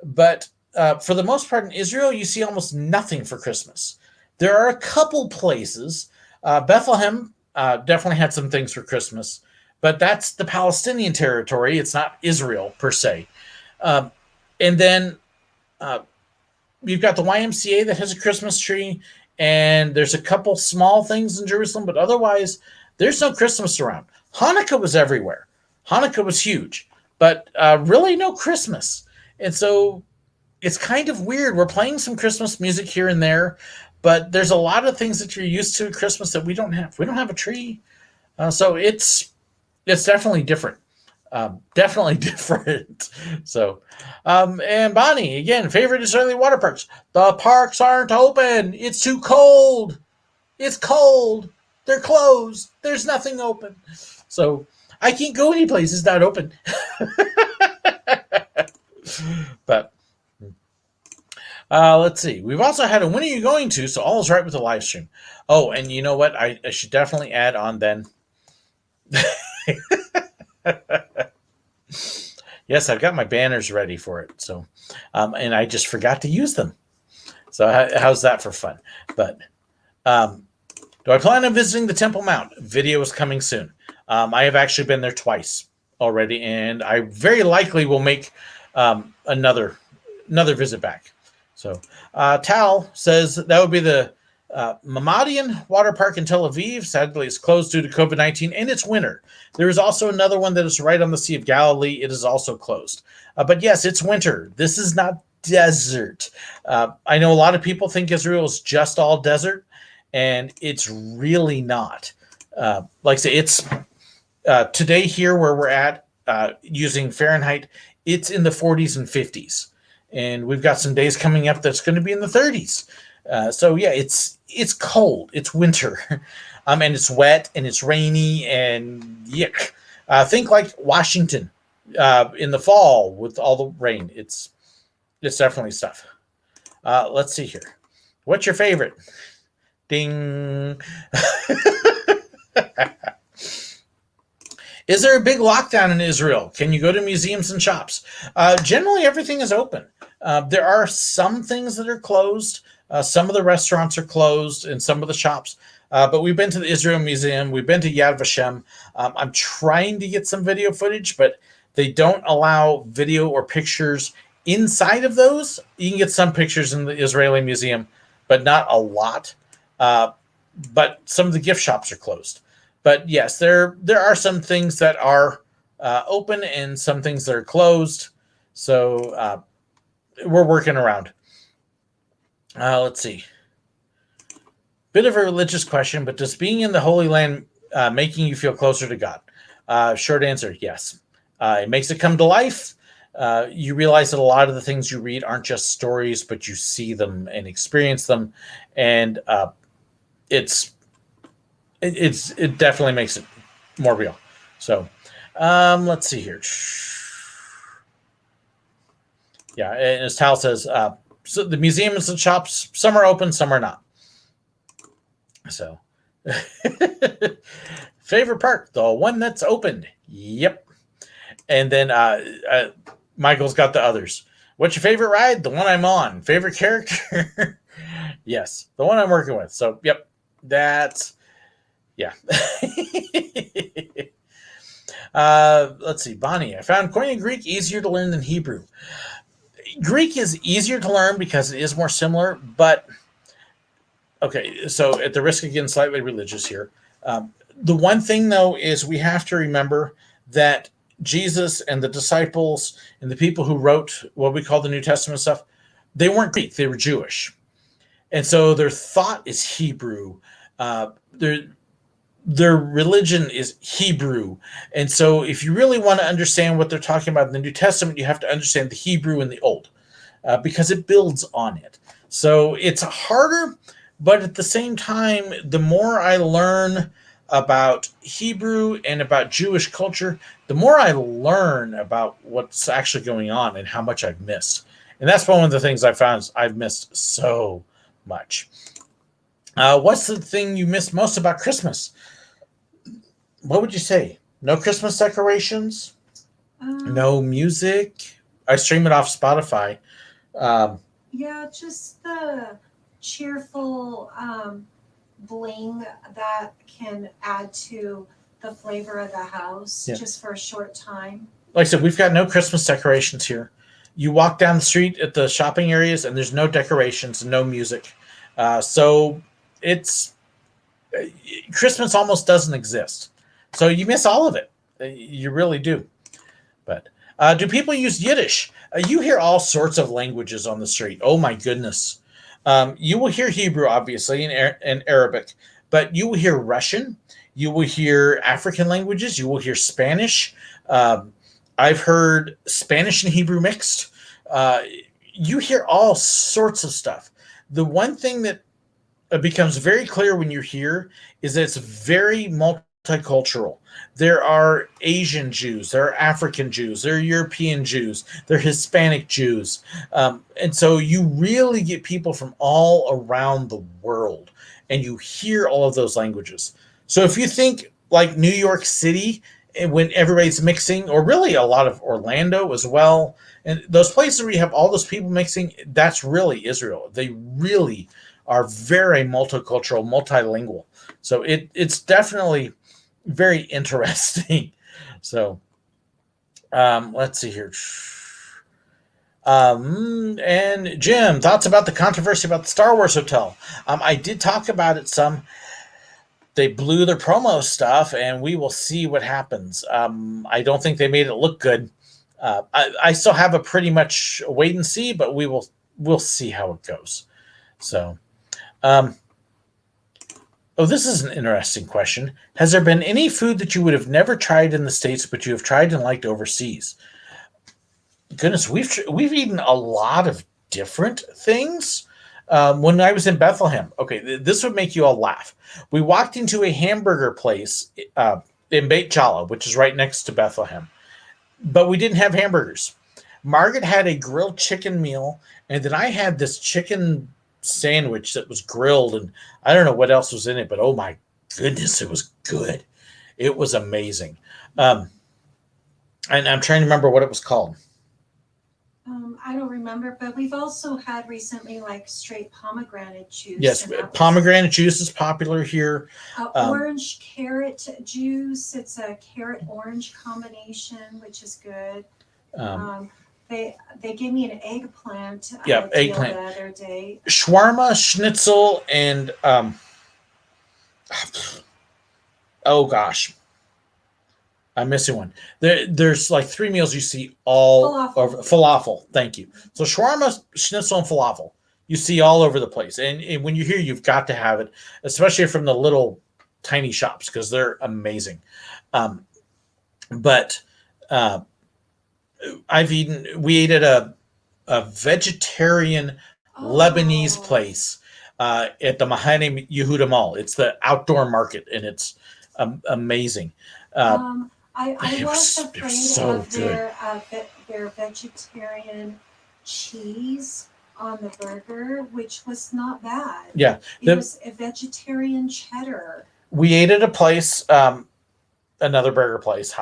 but for the most part in Israel, you see almost nothing for Christmas. There are a couple places. Bethlehem definitely had some things for Christmas, but that's the Palestinian territory. It's not Israel per se. And then you've got the YMCA that has a Christmas tree, and there's a couple small things in Jerusalem, but otherwise, there's no Christmas around. Hanukkah was everywhere. Hanukkah was huge, but really no Christmas. And so it's kind of weird. We're playing some Christmas music here and there, but there's a lot of things that you're used to at Christmas that we don't have. We don't have a tree. So it's definitely different. Definitely different. So, and Bonnie, again, favorite Israeli water parks. The parks aren't open. It's too cold. It's cold. They're closed. There's nothing open. So I can't go anyplace. It's not open. But let's see. We've also had a when are you going to? So all is right with the live stream. Oh, and you know what? I should definitely add on then. Yes, I've got my banners ready for it. So, and I just forgot to use them. So how's that for fun? But do I plan on visiting the Temple Mount? Video is coming soon. I have actually been there twice already, and I very likely will make another visit back. So Tal says that would be the Mamadian Water Park in Tel Aviv. Sadly, it's closed due to COVID-19, and it's winter. There is also another one that is right on the Sea of Galilee. It is also closed. But yes, it's winter. This is not desert. I know a lot of people think Israel is just all desert, and it's really not. Like I say, it's today here where we're at using Fahrenheit, it's in the 40s and 50s. And we've got some days coming up that's going to be in the 30s. So yeah, it's cold. It's winter, and it's wet and it's rainy and yuck. Think like Washington in the fall with all the rain. It's definitely stuff. Let's see here. What's your favorite? Ding. Is there a big lockdown in Israel? Can you go to museums and shops? Generally, everything is open. There are some things that are closed. Some of the restaurants are closed and some of the shops. But we've been to the Israel Museum. We've been to Yad Vashem. I'm trying to get some video footage, but they don't allow video or pictures inside of those. You can get some pictures in the Israeli Museum, but not a lot. But some of the gift shops are closed. But yes, there are some things that are open and some things that are closed. So we're working around. Let's see. Bit of a religious question, but does being in the Holy Land making you feel closer to God? Short answer, yes. It makes it come to life. You realize that a lot of the things you read aren't just stories, but you see them and experience them. And it definitely makes it more real. So let's see here. Yeah, and as Tal says, so the museums and shops, some are open, some are not. So favorite park, the one that's open. Yep. And then Michael's got the others. What's your favorite ride? The one I'm on. Favorite character? Yes, the one I'm working with. So yep, that's yeah. Let's see, Bonnie. I found Koine Greek easier to learn than Hebrew. Greek is easier to learn because it is more similar, but okay, so at the risk of getting slightly religious here, the one thing though is we have to remember that Jesus and the disciples and the people who wrote what we call the New Testament stuff, they weren't Greek, they were Jewish. And so their thought is Hebrew. Their religion is Hebrew. And so if you really want to understand what they're talking about in the New Testament, you have to understand the Hebrew and the Old because it builds on it. So it's harder, but at the same time, the more I learn about Hebrew and about Jewish culture, the more I learn about what's actually going on and how much I've missed. And that's one of the things I found is I've missed so much. What's the thing you miss most about Christmas? What would you say? No Christmas decorations? No music? I stream it off Spotify. Yeah, just the cheerful bling that can add to the flavor of the house just for a short time. Like I said, we've got no Christmas decorations here. You walk down the street at the shopping areas and there's no decorations, no music. So it's Christmas almost doesn't exist. So you miss all of it. You really do. But do people use Yiddish? You hear all sorts of languages on the street. Oh my goodness. You will hear Hebrew, obviously, and Arabic, but you will hear Russian. You will hear African languages. You will hear Spanish. I've heard Spanish and Hebrew mixed. You hear all sorts of stuff. The one thing that becomes very clear when you're here is that it's very multicultural. There are Asian Jews, there are African Jews, there are European Jews, there are Hispanic Jews. And so you really get people from all around the world, and you hear all of those languages. So if you think like New York City, when everybody's mixing, or really a lot of Orlando as well, and those places where you have all those people mixing, that's really Israel. They really are very multicultural, multilingual. So it's definitely very interesting. So let's see here. And Jim, thoughts about the controversy about the Star Wars hotel? I did talk about it some. They blew their promo stuff, and we will see what happens. I don't think they made it look good. I still have a pretty much wait and see, but we'll see how it goes. So, this is an interesting question. Has there been any food that you would have never tried in the States, but you have tried and liked overseas? Goodness, we've eaten a lot of different things. When I was in Bethlehem, okay, this would make you all laugh. We walked into a hamburger place in Beit Jala, which is right next to Bethlehem, but we didn't have hamburgers. Margaret had a grilled chicken meal, and then I had this chicken sandwich that was grilled, and I don't know what else was in it, but oh my goodness, it was good. It was amazing. And I'm trying to remember what it was called. I don't remember, but we've also had recently like straight pomegranate juice. Yes, pomegranate juice is popular here. Orange carrot juice. It's a carrot orange combination, which is good. They gave me an eggplant. Eggplant. The other day. Shawarma, schnitzel, and oh gosh, I'm missing one. There's like 3 meals you see all over. Falafel. Thank you. So shawarma, schnitzel, and falafel you see all over the place. And when you're here, you've got to have it, especially from the little tiny shops, because they're amazing. But we ate at a vegetarian Lebanese place at the Mahane Yehuda Mall. It's the outdoor market, and it's amazing. I was afraid of their vegetarian cheese on the burger, which was not bad. Yeah. It was a vegetarian cheddar. We ate at a place, another burger place.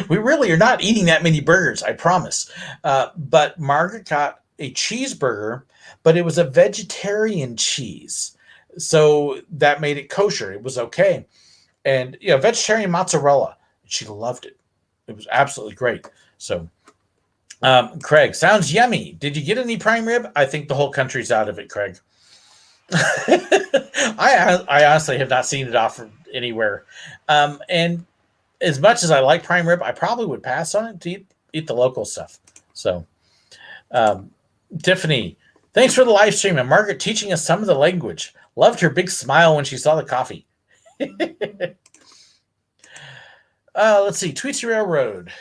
We really are not eating that many burgers, I promise. But Margaret got a cheeseburger, but it was a vegetarian cheese. So that made it kosher. It was okay. And vegetarian mozzarella. She loved it. It was absolutely great. So, Craig, sounds yummy. Did you get any prime rib? I think the whole country's out of it, Craig. I honestly have not seen it offered anywhere. And as much as I like prime rib, I probably would pass on it to eat the local stuff. So, Tiffany, thanks for the live stream. And Margaret teaching us some of the language. Loved her big smile when she saw the coffee. Let's see. Tweetsy Railroad.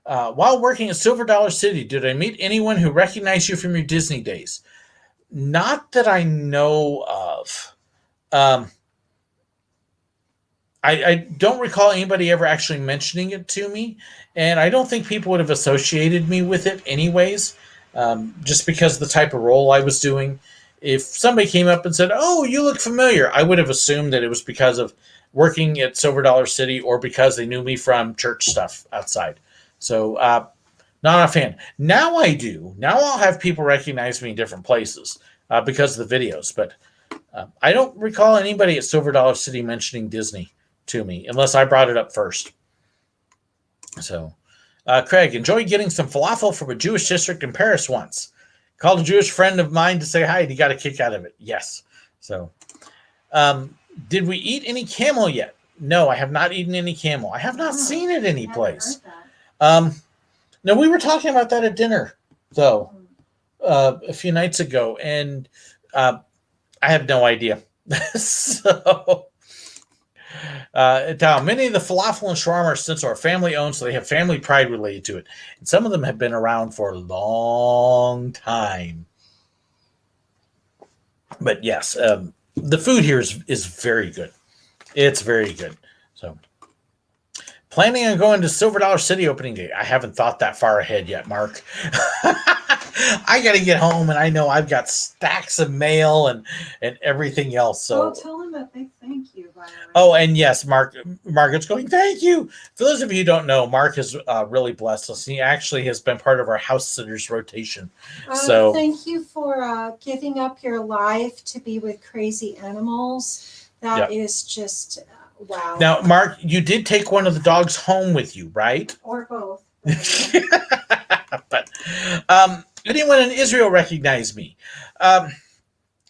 While working at Silver Dollar City, did I meet anyone who recognized you from your Disney days? Not that I know of. I don't recall anybody ever actually mentioning it to me, and I don't think people would have associated me with it anyways, just because of the type of role I was doing. If somebody came up and said, "Oh, you look familiar," I would have assumed that it was because of working at Silver Dollar City or because they knew me from church stuff outside. So, not a fan. Now I do. Now I'll have people recognize me in different places because of the videos. But I don't recall anybody at Silver Dollar City mentioning Disney to me, unless I brought it up first. So, Craig, enjoy getting some falafel from a Jewish district in Paris once. Called a Jewish friend of mine to say hi, and he got a kick out of it. Yes. So, did we eat any camel yet? No, I have not eaten any camel. I have not seen it any place. No, we were talking about that at dinner, though, a few nights ago, and I have no idea. So, many of the falafel and shawarma restaurants are family owned, so they have family pride related to it. And some of them have been around for a long time. But yes, the food here is very good. It's very good. So planning on going to Silver Dollar City opening day. I haven't thought that far ahead yet, Mark. I got to get home, and I know I've got stacks of mail and everything else. So, tell him a big thank you, by the way. oh, and yes, Margaret's going. Thank you. For those of you who don't know, Mark has really blessed us. He actually has been part of our house sitters rotation. So, thank you for giving up your life to be with crazy animals. That is just wow. Now, Mark, you did take one of the dogs home with you, right? Or both. But anyone in Israel recognize me?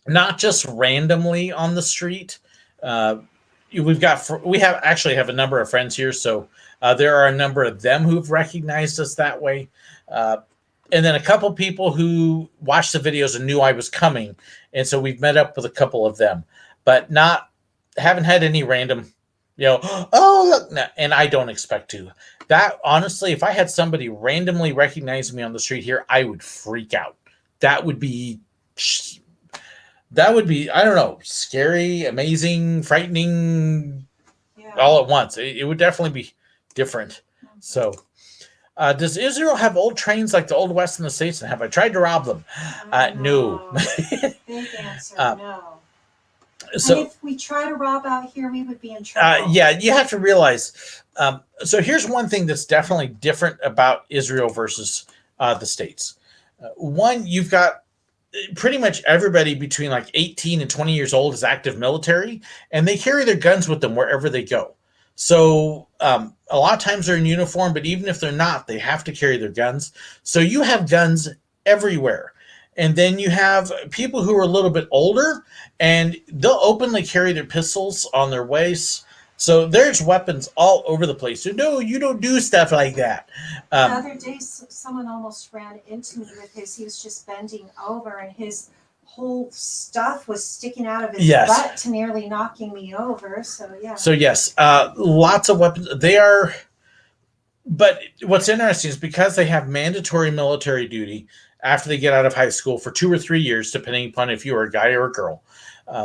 Not just randomly on the street. We have a number of friends here, so there are a number of them who've recognized us that way. And then a couple people who watched the videos and knew I was coming, and so we've met up with a couple of them, but haven't had any random, oh look, no, and I don't expect to. That honestly, if I had somebody randomly recognize me on the street here, I would freak out. That would be, I don't know, scary, amazing, frightening, all at once. It would definitely be different. So, does Israel have old trains like the Old West in the States? And have I tried to rob them? No. Big answer, no. So, and if we try to rob out here, we would be in trouble. Yeah, you have to realize. So here's one thing that's definitely different about Israel versus the States. One, you've got pretty much everybody between like 18 and 20 years old is active military, and they carry their guns with them wherever they go. So a lot of times they're in uniform, but even if they're not, they have to carry their guns. So you have guns everywhere. And then you have people who are a little bit older, and they'll openly carry their pistols on their waists. So there's weapons all over the place. So no, you don't do stuff like that. The other day, someone almost ran into me with he was just bending over, and his whole stuff was sticking out of his butt to nearly knocking me over. So, yeah. So, yes, lots of weapons. They are, but what's interesting is because they have mandatory military duty after they get out of high school for 2 or 3 years, depending upon if you are a guy or a girl.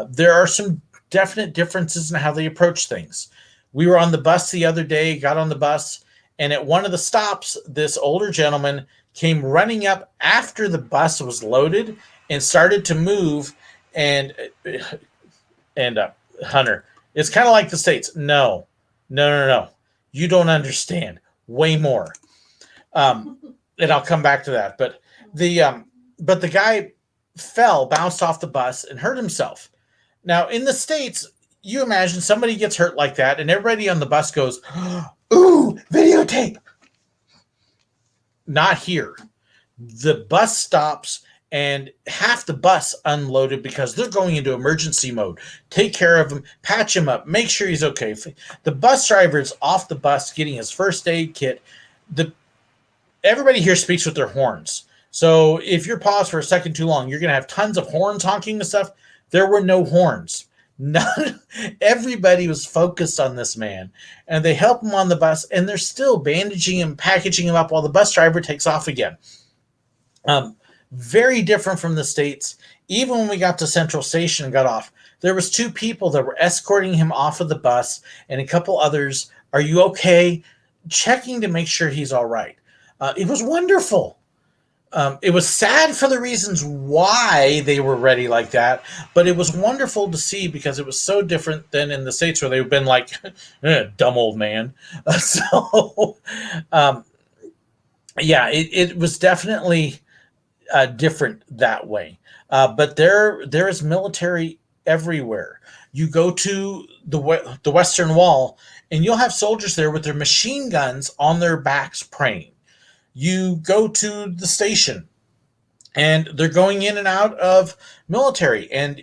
There are some definite differences in how they approach things. We were on the bus the other day, got on the bus, and at one of the stops, this older gentleman came running up after the bus was loaded and started to move. And Hunter, it's kind of like the States. No. You don't understand. Way more. And I'll come back to that. But the guy bounced off the bus and hurt himself. Now, in the States, you imagine somebody gets hurt like that, and everybody on the bus goes, ooh, videotape. Not here. The bus stops, and half the bus unloaded because they're going into emergency mode. Take care of him, patch him up, make sure he's okay. The bus driver is off the bus getting his first aid kit. Everybody here speaks with their horns. So if you're paused for a second too long, you're going to have tons of horns honking and stuff. There were no horns. Everybody was focused on this man, and they help him on the bus, and they're still bandaging him, packaging him up while the bus driver takes off again. Very different from the States. Even when we got to Central Station and got off, there was 2 people that were escorting him off of the bus, and a couple others. Are you okay? Checking to make sure he's all right. It was wonderful. It was sad for the reasons why they were ready like that, but it was wonderful to see because it was so different than in the States where they've been like, dumb old man. It was definitely different that way. But there is military everywhere. You go to the Western Wall, and you'll have soldiers there with their machine guns on their backs praying. You go to the station, and they're going in and out of military. And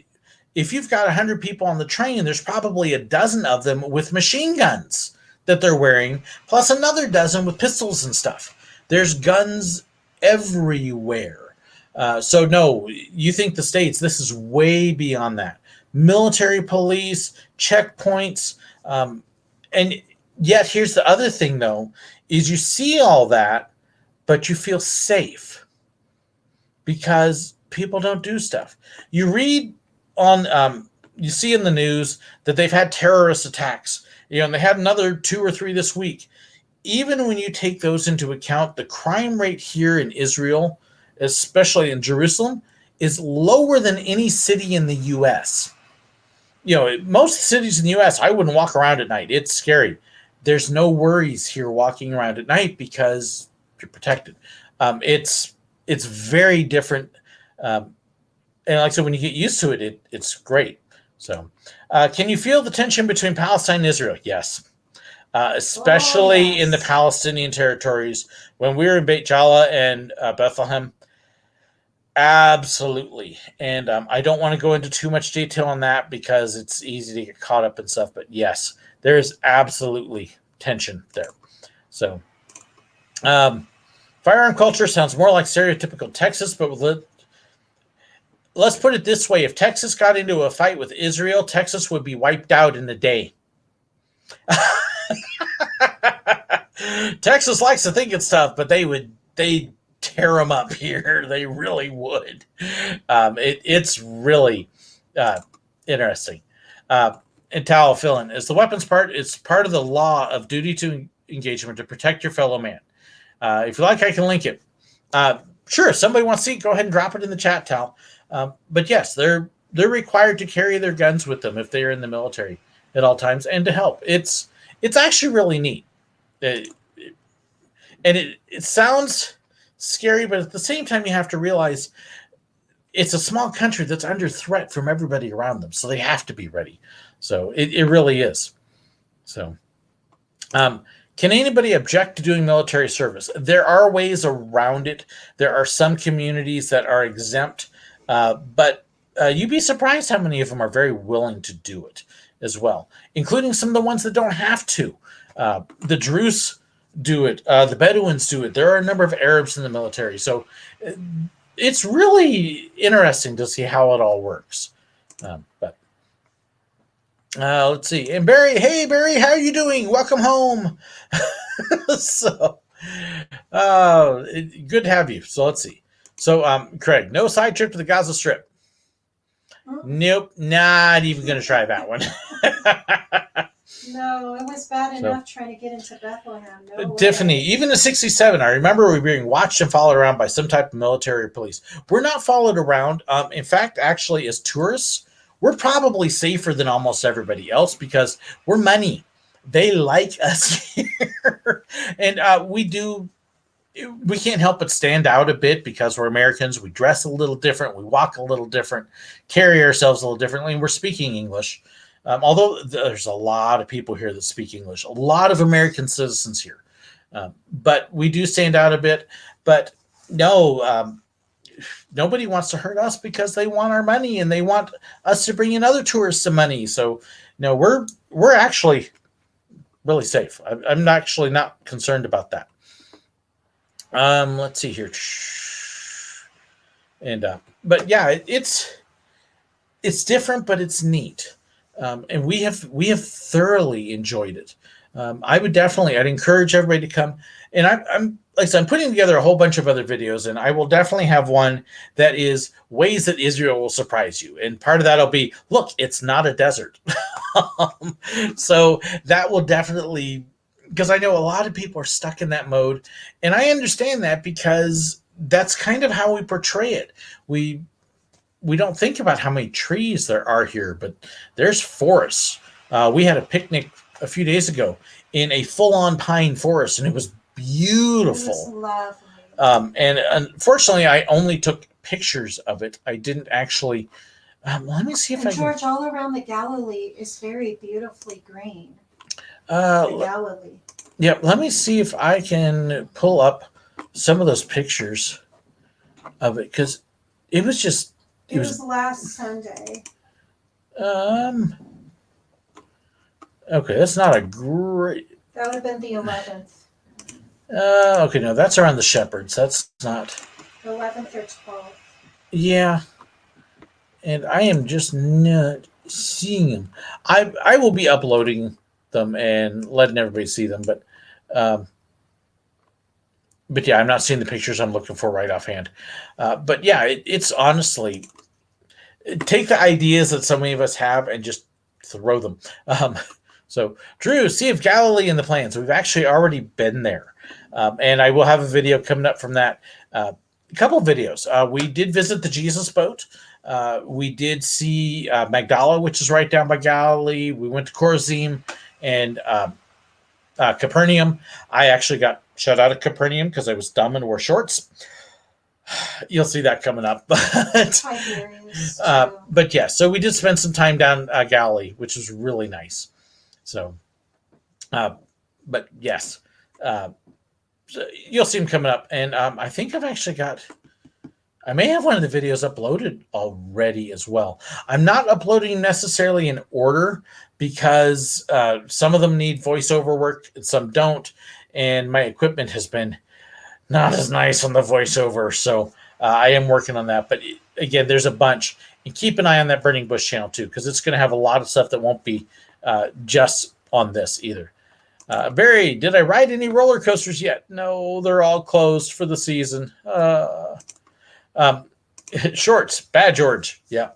if you've got 100 people on the train, there's probably a dozen of them with machine guns that they're wearing, plus another dozen with pistols and stuff. There's guns everywhere. So no, you think the States, this is way beyond that. Military police, checkpoints, and yet here's the other thing, though, is you see all that, but you feel safe because people don't do stuff. You read on you see in the news that they've had terrorist attacks. And they had another 2 or 3 this week. Even when you take those into account, the crime rate here in Israel, especially in Jerusalem, is lower than any city in the U.S. Most cities in the U.S., I wouldn't walk around at night. It's scary. There's no worries here walking around at night because you're protected. It's very different. And like I said, when you get used to it, it's great. So, can you feel the tension between Palestine and Israel? Yes. Especially in the Palestinian territories. When we were in Beit Jala and Bethlehem, absolutely. And I don't want to go into too much detail on that because it's easy to get caught up in stuff. But yes, there is absolutely tension there. So, firearm culture sounds more like stereotypical Texas, but let's put it this way. If Texas got into a fight with Israel, Texas would be wiped out in a day. Texas likes to think it's tough, but they tear them up here. They really would. It's really interesting. And Tal fill-in is the weapons part. It's part of the law of duty to engagement to protect your fellow man. If you like, I can link it. Sure, if somebody wants to see it, go ahead and drop it in the chat, Tal. But yes, they're required to carry their guns with them if they're in the military at all times and to help. It's actually really neat. And it sounds scary, but at the same time, you have to realize it's a small country that's under threat from everybody around them. So they have to be ready. So it really is. So can anybody object to doing military service? There are ways around it. There are some communities that are exempt, but you'd be surprised how many of them are very willing to do it as well, including some of the ones that don't have to. The Druze do it. The Bedouins do it. There are a number of Arabs in the military. So it's really interesting to see how it all works. But let's see. And Barry, hey, Barry, how are you doing? Welcome home. So good to have you. So let's see. So Craig, no side trip to the Gaza Strip. Nope, not even going to try that one. No, it was bad enough trying to get into Bethlehem. No Tiffany, even the 67, I remember we were being watched and followed around by some type of military or police. We're not followed around. In fact, actually, as tourists, we're probably safer than almost everybody else because we're money. They like us here. And we can't help but stand out a bit because we're Americans. We dress a little different. We walk a little different, carry ourselves a little differently, and we're speaking English. Although there's a lot of people here that speak English, a lot of American citizens here. But we do stand out a bit. But no, nobody wants to hurt us because they want our money and they want us to bring in other tourists some money. So, no, we're actually really safe. I'm actually not concerned about that. Let's see here. And but yeah, it's different, but it's neat. And we have thoroughly enjoyed it. I'd encourage everybody to come. And I'm like I said, I'm putting together a whole bunch of other videos, and I will definitely have one that is ways that Israel will surprise you. And part of that'll be, look, it's not a desert. So that will definitely, because I know a lot of people are stuck in that mode, and I understand that because that's kind of how we portray it. We don't think about how many trees there are here, but there's forests. We had a picnic a few days ago in a full-on pine forest, and it was beautiful. It was lovely. And unfortunately, I only took pictures of it. I didn't actually. Let me see if and I George, can. all around the Galilee is very beautifully green. The Galilee. Yeah, let me see if I can pull up some of those pictures of it because it was just. It was last Sunday. Okay, that's not a great. That would have been the 11th. Okay, no, that's around the Shepherds. That's not. 11th or 12th. Yeah, and I am just not seeing them. I will be uploading them and letting everybody see them, but yeah, I'm not seeing the pictures I'm looking for right offhand. But yeah, it's honestly, take the ideas that so many of us have and just throw them. So, Drew, Sea of Galilee in the plans. We've actually already been there. And I will have a video coming up from that. A couple of videos. We did visit the Jesus boat. We did see Magdala, which is right down by Galilee. We went to Chorazim and Capernaum. I actually got shut out of Capernaum because I was dumb and wore shorts. You'll see that coming up. But yeah, so we did spend some time down Galilee, which was really nice. So, but yes, so you'll see them coming up. And I think I've actually I may have one of the videos uploaded already as well. I'm not uploading necessarily in order because some of them need voiceover work and some don't. And my equipment has been not as nice on the voiceover. So I am working on that. But again, there's a bunch. And keep an eye on that Burning Bush channel too, because it's going to have a lot of stuff that won't be just on this either. Barry, did I ride any roller coasters yet? No, they're all closed for the season. Shorts, Bad George. Yeah.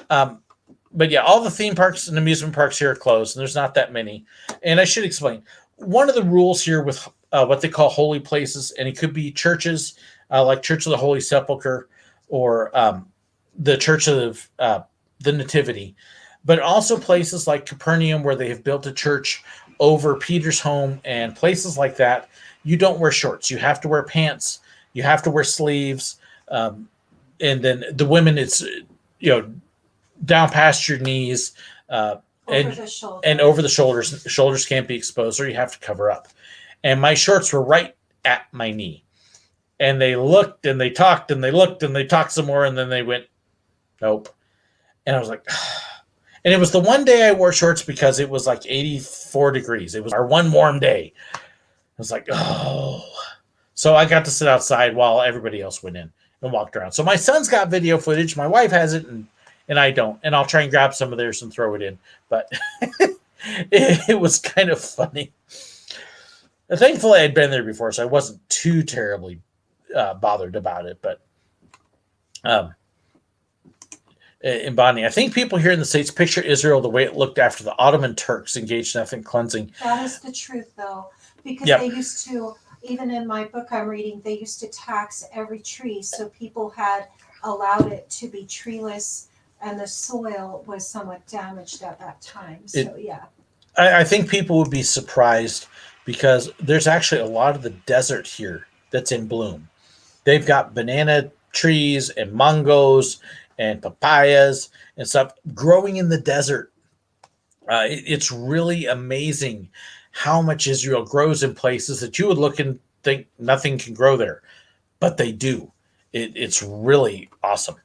But yeah, all the theme parks and amusement parks here are closed, and there's not that many. And I should explain one of the rules here with what they call holy places, and it could be churches like Church of the Holy Sepulchre or the Church of the Nativity, but also places like Capernaum where they have built a church over Peter's home and places like that. You don't wear shorts. You have to wear pants. You have to wear sleeves. And then the women, it's, down past your knees and over the shoulders. Shoulders can't be exposed, or you have to cover up. And my shorts were right at my knee. And they looked and they talked and they looked and they talked some more, and then they went, nope. And I was like, and it was the one day I wore shorts because it was like 84 degrees. It was our one warm day. I was like, oh. So I got to sit outside while everybody else went in and walked around. So my son's got video footage. My wife has it, and I don't. And I'll try and grab some of theirs and throw it in. But it was kind of funny. And thankfully, I'd been there before, so I wasn't too terribly bothered about it. But in Bonnie, I think people here in the States picture Israel the way it looked after the Ottoman Turks engaged in ethnic cleansing. That is the truth, though, because they used to, even in my book I'm reading, they used to tax every tree, so people had allowed it to be treeless, and the soil was somewhat damaged at that time. So, I think people would be surprised because there's actually a lot of the desert here that's in bloom. They've got banana trees and mangoes and papayas and stuff growing in the desert. It's really amazing how much Israel grows in places that you would look and think nothing can grow there, but they do. It's really awesome.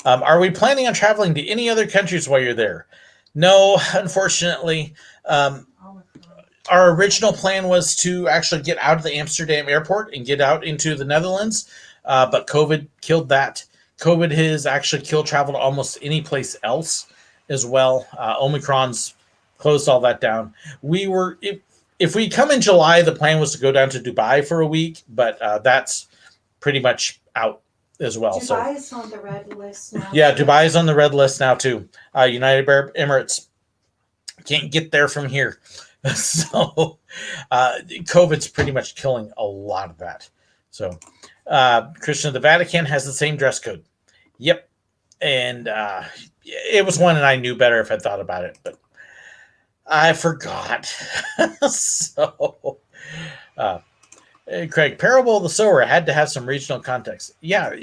Are we planning on traveling to any other countries while you're there? No, unfortunately. Our original plan was to actually get out of the Amsterdam airport and get out into the Netherlands, but COVID killed that. COVID has actually killed travel to almost any place else as well. Omicron's closed all that down. If we come in July, the plan was to go down to Dubai for a week, but that's pretty much out as well. Dubai is on the red list now. Yeah, Dubai is on the red list now too. United Arab Emirates can't get there from here. So COVID's pretty much killing a lot of that. So Christian, the Vatican has the same dress code. Yep. And it was one that I knew better if I'd thought about it, but I forgot. So Craig, Parable of the Sower had to have some regional context. Yeah.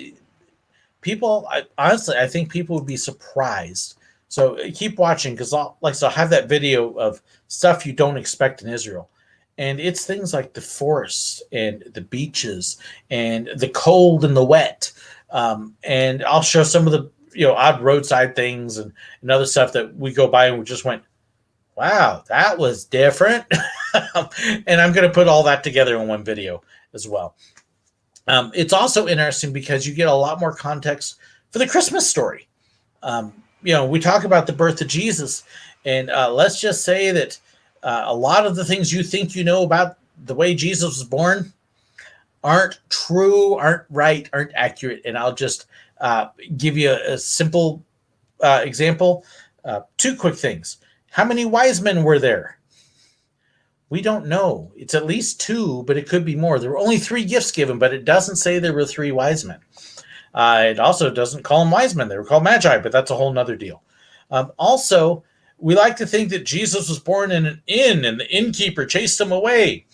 People, honestly, I think people would be surprised. So keep watching, because I'll have that video of stuff you don't expect in Israel. And it's things like the forests and the beaches and the cold and the wet. And I'll show some of the odd roadside things and other stuff that we go by and we just went, wow, that was different. And I'm going to put all that together in one video as well. It's also interesting because you get a lot more context for the Christmas story. We talk about the birth of Jesus, and let's just say that a lot of the things you think you know about the way Jesus was born aren't true, aren't right, aren't accurate. And I'll just give you a simple example, two quick things. How many wise men were there? We don't know. It's at least two, but it could be more. There were only 3 gifts given, but it doesn't say there were 3 wise men. It also doesn't call them wise men. They were called magi, but that's a whole nother deal. Also, we like to think that Jesus was born in an inn and the innkeeper chased him away.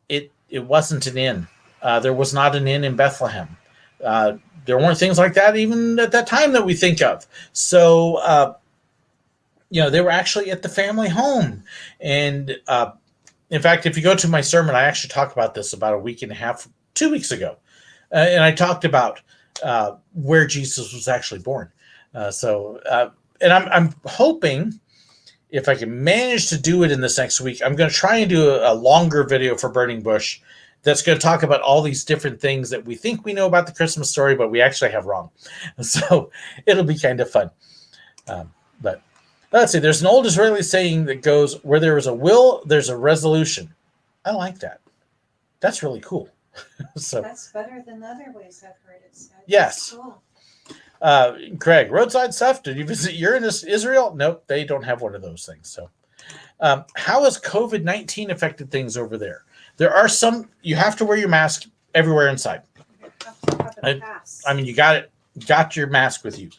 It wasn't an inn. There was not an inn in Bethlehem. There weren't things like that even at that time that we think of. So, they were actually at the family home. And in fact, if you go to my sermon, I actually talked about this about a week and a half, 2 weeks ago. And I talked about where Jesus was actually born. And I'm hoping if I can manage to do it in this next week, I'm going to try and do a longer video for Burning Bush that's going to talk about all these different things that we think we know about the Christmas story, but we actually have wrong. So it'll be kind of fun. But let's see, there's an old Israeli saying that goes, where there is a will, there's a resolution. I like that. That's really cool. So that's better than the other ways I've heard it said. Yes. Cool. Craig, roadside stuff. Did you visit Uranus, Israel? Nope, they don't have one of those things. So how has COVID-19 affected things over there? There are some, you have to wear your mask everywhere inside. I mean, you got your mask with you.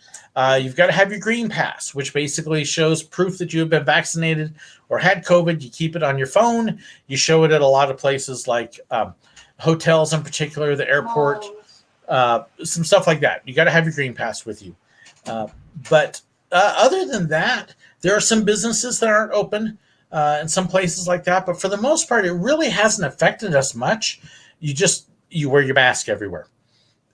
You've got to have your green pass, which basically shows proof that you have been vaccinated or had COVID. You keep it on your phone. You show it at a lot of places like hotels in particular, the airport, some stuff like that. You got to have your green pass with you. But other than that, there are some businesses that aren't open in some places like that. But for the most part, it really hasn't affected us much. You wear your mask everywhere.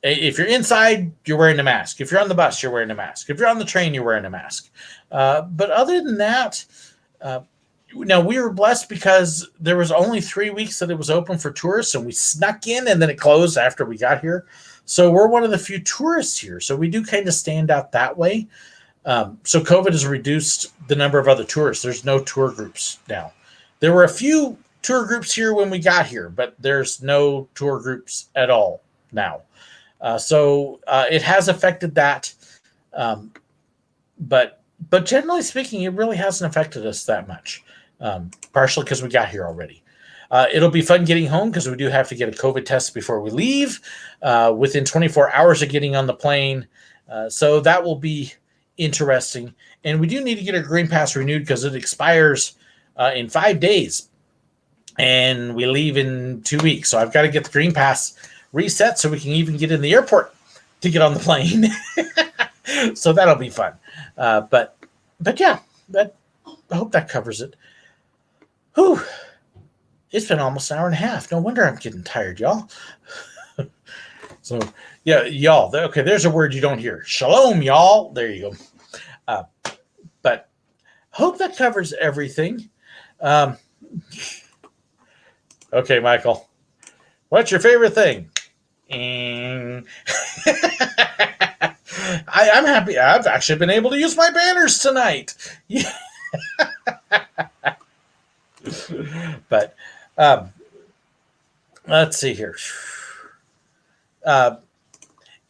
If you're inside, you're wearing a mask. If you're on the bus, you're wearing a mask. If you're on the train, you're wearing a mask. But other than that, now we were blessed because there was only 3 weeks that it was open for tourists, and we snuck in, and then it closed after we got here. So we're one of the few tourists here. So we do kind of stand out that way. So COVID has reduced the number of other tourists. There's no tour groups now. There were a few tour groups here when we got here, but there's no tour groups at all now. So it has affected that. But generally speaking, it really hasn't affected us that much, partially because we got here already. It'll be fun getting home because we do have to get a COVID test before we leave within 24 hours of getting on the plane. So that will be interesting. And we do need to get our Green Pass renewed because it expires in 5 days. And we leave in 2 weeks. So I've got to get the Green Pass reset so we can even get in the airport to get on the plane. So that'll be fun. But yeah, I hope that covers it. Whew. It's been almost an hour and a half. No wonder I'm getting tired, y'all. So, yeah, y'all. Okay, there's a word you don't hear. Shalom, y'all. There you go. But hope that covers everything. Okay, Michael. What's your favorite thing? I'm happy. I've actually been able to use my banners tonight. But let's see here.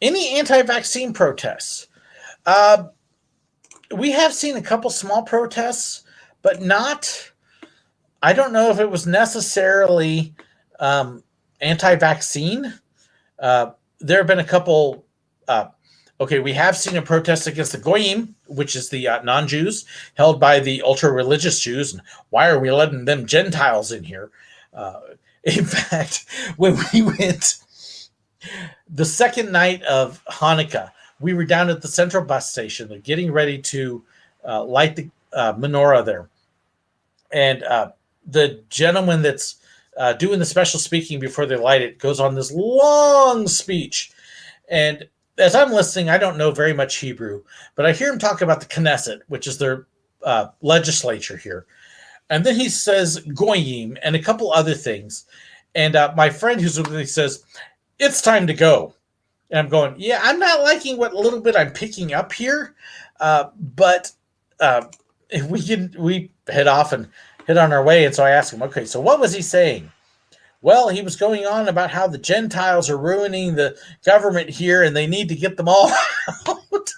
Any anti-vaccine protests? We have seen a couple small protests, but not. I don't know if it was necessarily anti-vaccine. There have been a couple. Okay, we have seen a protest against the Goyim, which is the non-Jews held by the ultra-religious Jews. And why are we letting them Gentiles in here? In fact, when we went the second night of Hanukkah, we were down at the central bus station. They're getting ready to light the menorah there. And the gentleman that's doing the special speaking before they light it goes on this long speech. And as I'm listening, I don't know very much Hebrew, but I hear him talk about the Knesset, which is their legislature here. And then he says Goyim and a couple other things. And my friend who's with me says, it's time to go. And I'm going, yeah, I'm not liking what little bit I'm picking up here. But we head off and head on our way. And so I asked him, okay, so what was he saying? Well, he was going on about how the Gentiles are ruining the government here and they need to get them all out.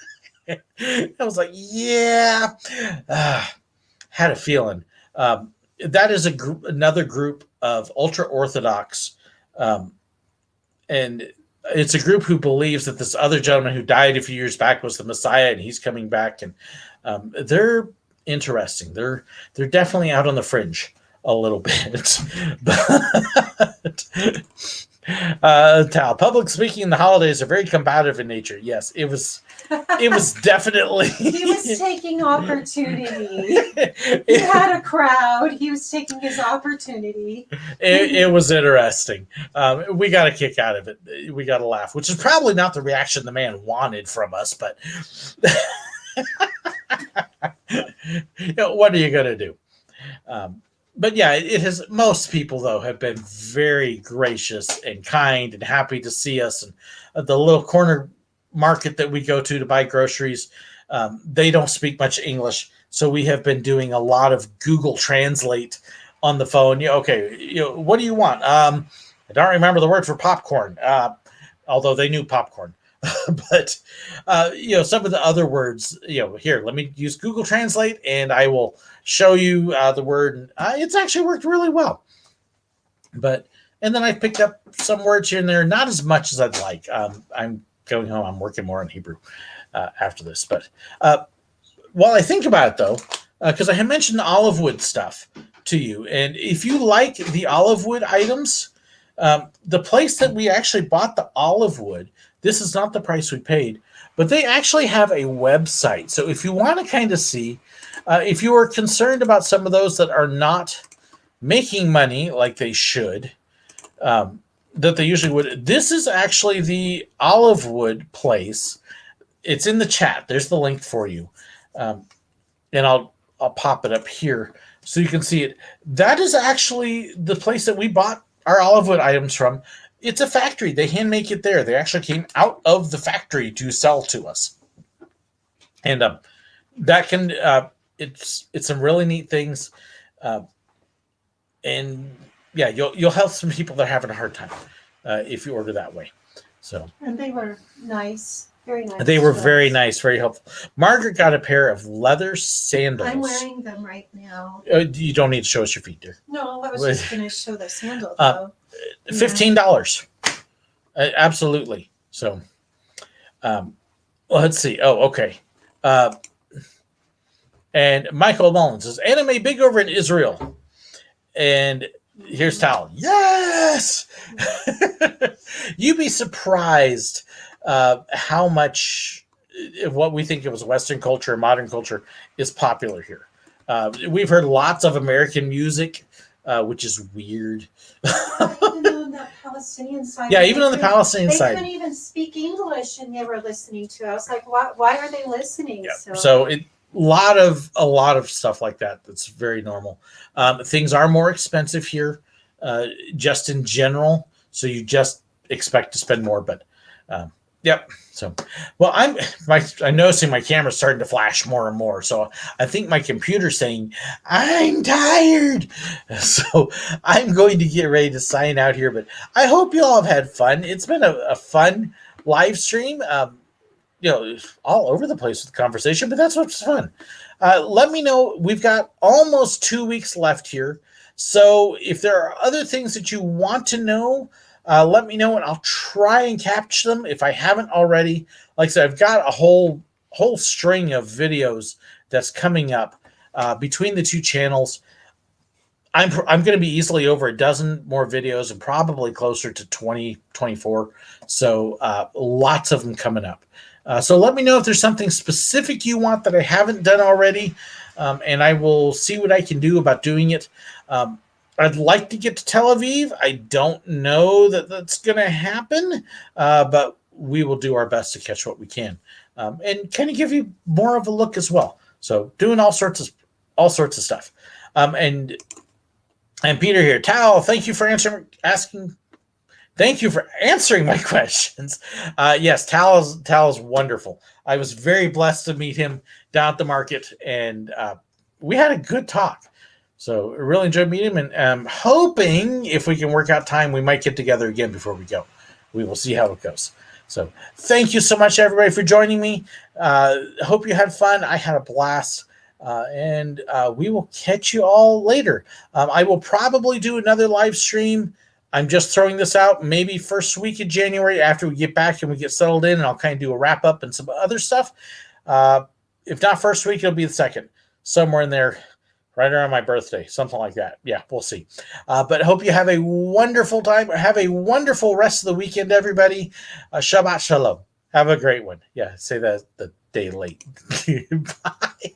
I was like, yeah, had a feeling. That is another group of ultra orthodox, um, and it's a group who believes that this other gentleman who died a few years back was the Messiah, and he's coming back. And they're interesting. They're definitely out on the fringe a little bit, but Tal, public speaking in the holidays are very combative in nature. Yes, it was. It was definitely. He was taking opportunity. He had a crowd. He was taking his opportunity. It was interesting. We got a kick out of it. We got a laugh, which is probably not the reaction the man wanted from us, but what are you going to do? But yeah, it has. Most people though have been very gracious and kind and happy to see us. And the little corner market that we go to buy groceries, they don't speak much English, so we have been doing a lot of Google Translate on the phone. Okay, what do you want? I don't remember the word for popcorn, although they knew popcorn. But some of the other words, here, let me use Google Translate and I will show you the word. It's actually worked really well. And then I picked up some words here and there, not as much as I'd like. I'm going home. I'm working more on Hebrew after this. But while I think about it, though, because I had mentioned the olive wood stuff to you, and if you like the olive wood items, the place that we actually bought the olive wood, this is not the price we paid, but they actually have a website. So if you want to kind of see, if you are concerned about some of those that are not making money like they should, that they usually would. This is actually the olive wood place. It's in the chat. There's the link for you, and I'll pop it up here so you can see it. That is actually the place that we bought our olive wood items from. It's a factory. They hand make it there. They actually came out of the factory to sell to us, and that can it's some really neat things, and yeah, you'll help some people that are having a hard time if you order that way. So, and they were nice, very nice. They were very nice, very helpful. Margaret got a pair of leather sandals. I'm wearing them right now. You don't need to show us your feet, dear. No, I was just going to show the sandal though. $15. Absolutely. So, let's see. Oh, okay. And Michael Mullins says, anime big over in Israel. And here's Tal. Yes! You'd be surprised how much of what we think of as Western culture, modern culture, is popular here. We've heard lots of American music, which is weird. Even on the Palestinian side. Yeah, even on the Palestinian side. They couldn't even speak English and they were listening to us. Like, why are they listening? Yeah. So a lot of stuff like that. That's very normal. Things are more expensive here, just in general. So you just expect to spend more. But yep. So, well, I'm noticing my camera's starting to flash more and more. So I think my computer's saying I'm tired. So I'm going to get ready to sign out here. But I hope you all have had fun. It's been a fun live stream. All over the place with the conversation, but that's what's fun. Let me know. We've got almost 2 weeks left here. So if there are other things that you want to know, let me know and I'll try and capture them if I haven't already. Like I said, I've got a whole string of videos that's coming up between the two channels. I'm going to be easily over a dozen more videos and probably closer to 20, 24. So lots of them coming up. So let me know if there's something specific you want that I haven't done already, and I will see what I can do about doing it. I'd like to get to Tel Aviv. I don't know that that's going to happen, but we will do our best to catch what we can, and kind of give you more of a look as well. So doing all sorts of stuff. And Peter here, Tal, thank you for answering my questions. Yes, Tal is wonderful. I was very blessed to meet him down at the market, and we had a good talk. So I really enjoyed meeting him, and I'm hoping if we can work out time, we might get together again before we go. We will see how it goes. So thank you so much, everybody, for joining me. Hope you had fun. I had a blast. And we will catch you all later. I will probably do another live stream. I'm just throwing this out, maybe first week of January after we get back and we get settled in, and I'll kind of do a wrap up and some other stuff. If not first week, it'll be the second, somewhere in there, right around my birthday, something like that. Yeah, we'll see. But hope you have a wonderful time. Have a wonderful rest of the weekend, everybody. Shabbat shalom. Have a great one. Yeah, say that the day late. Bye.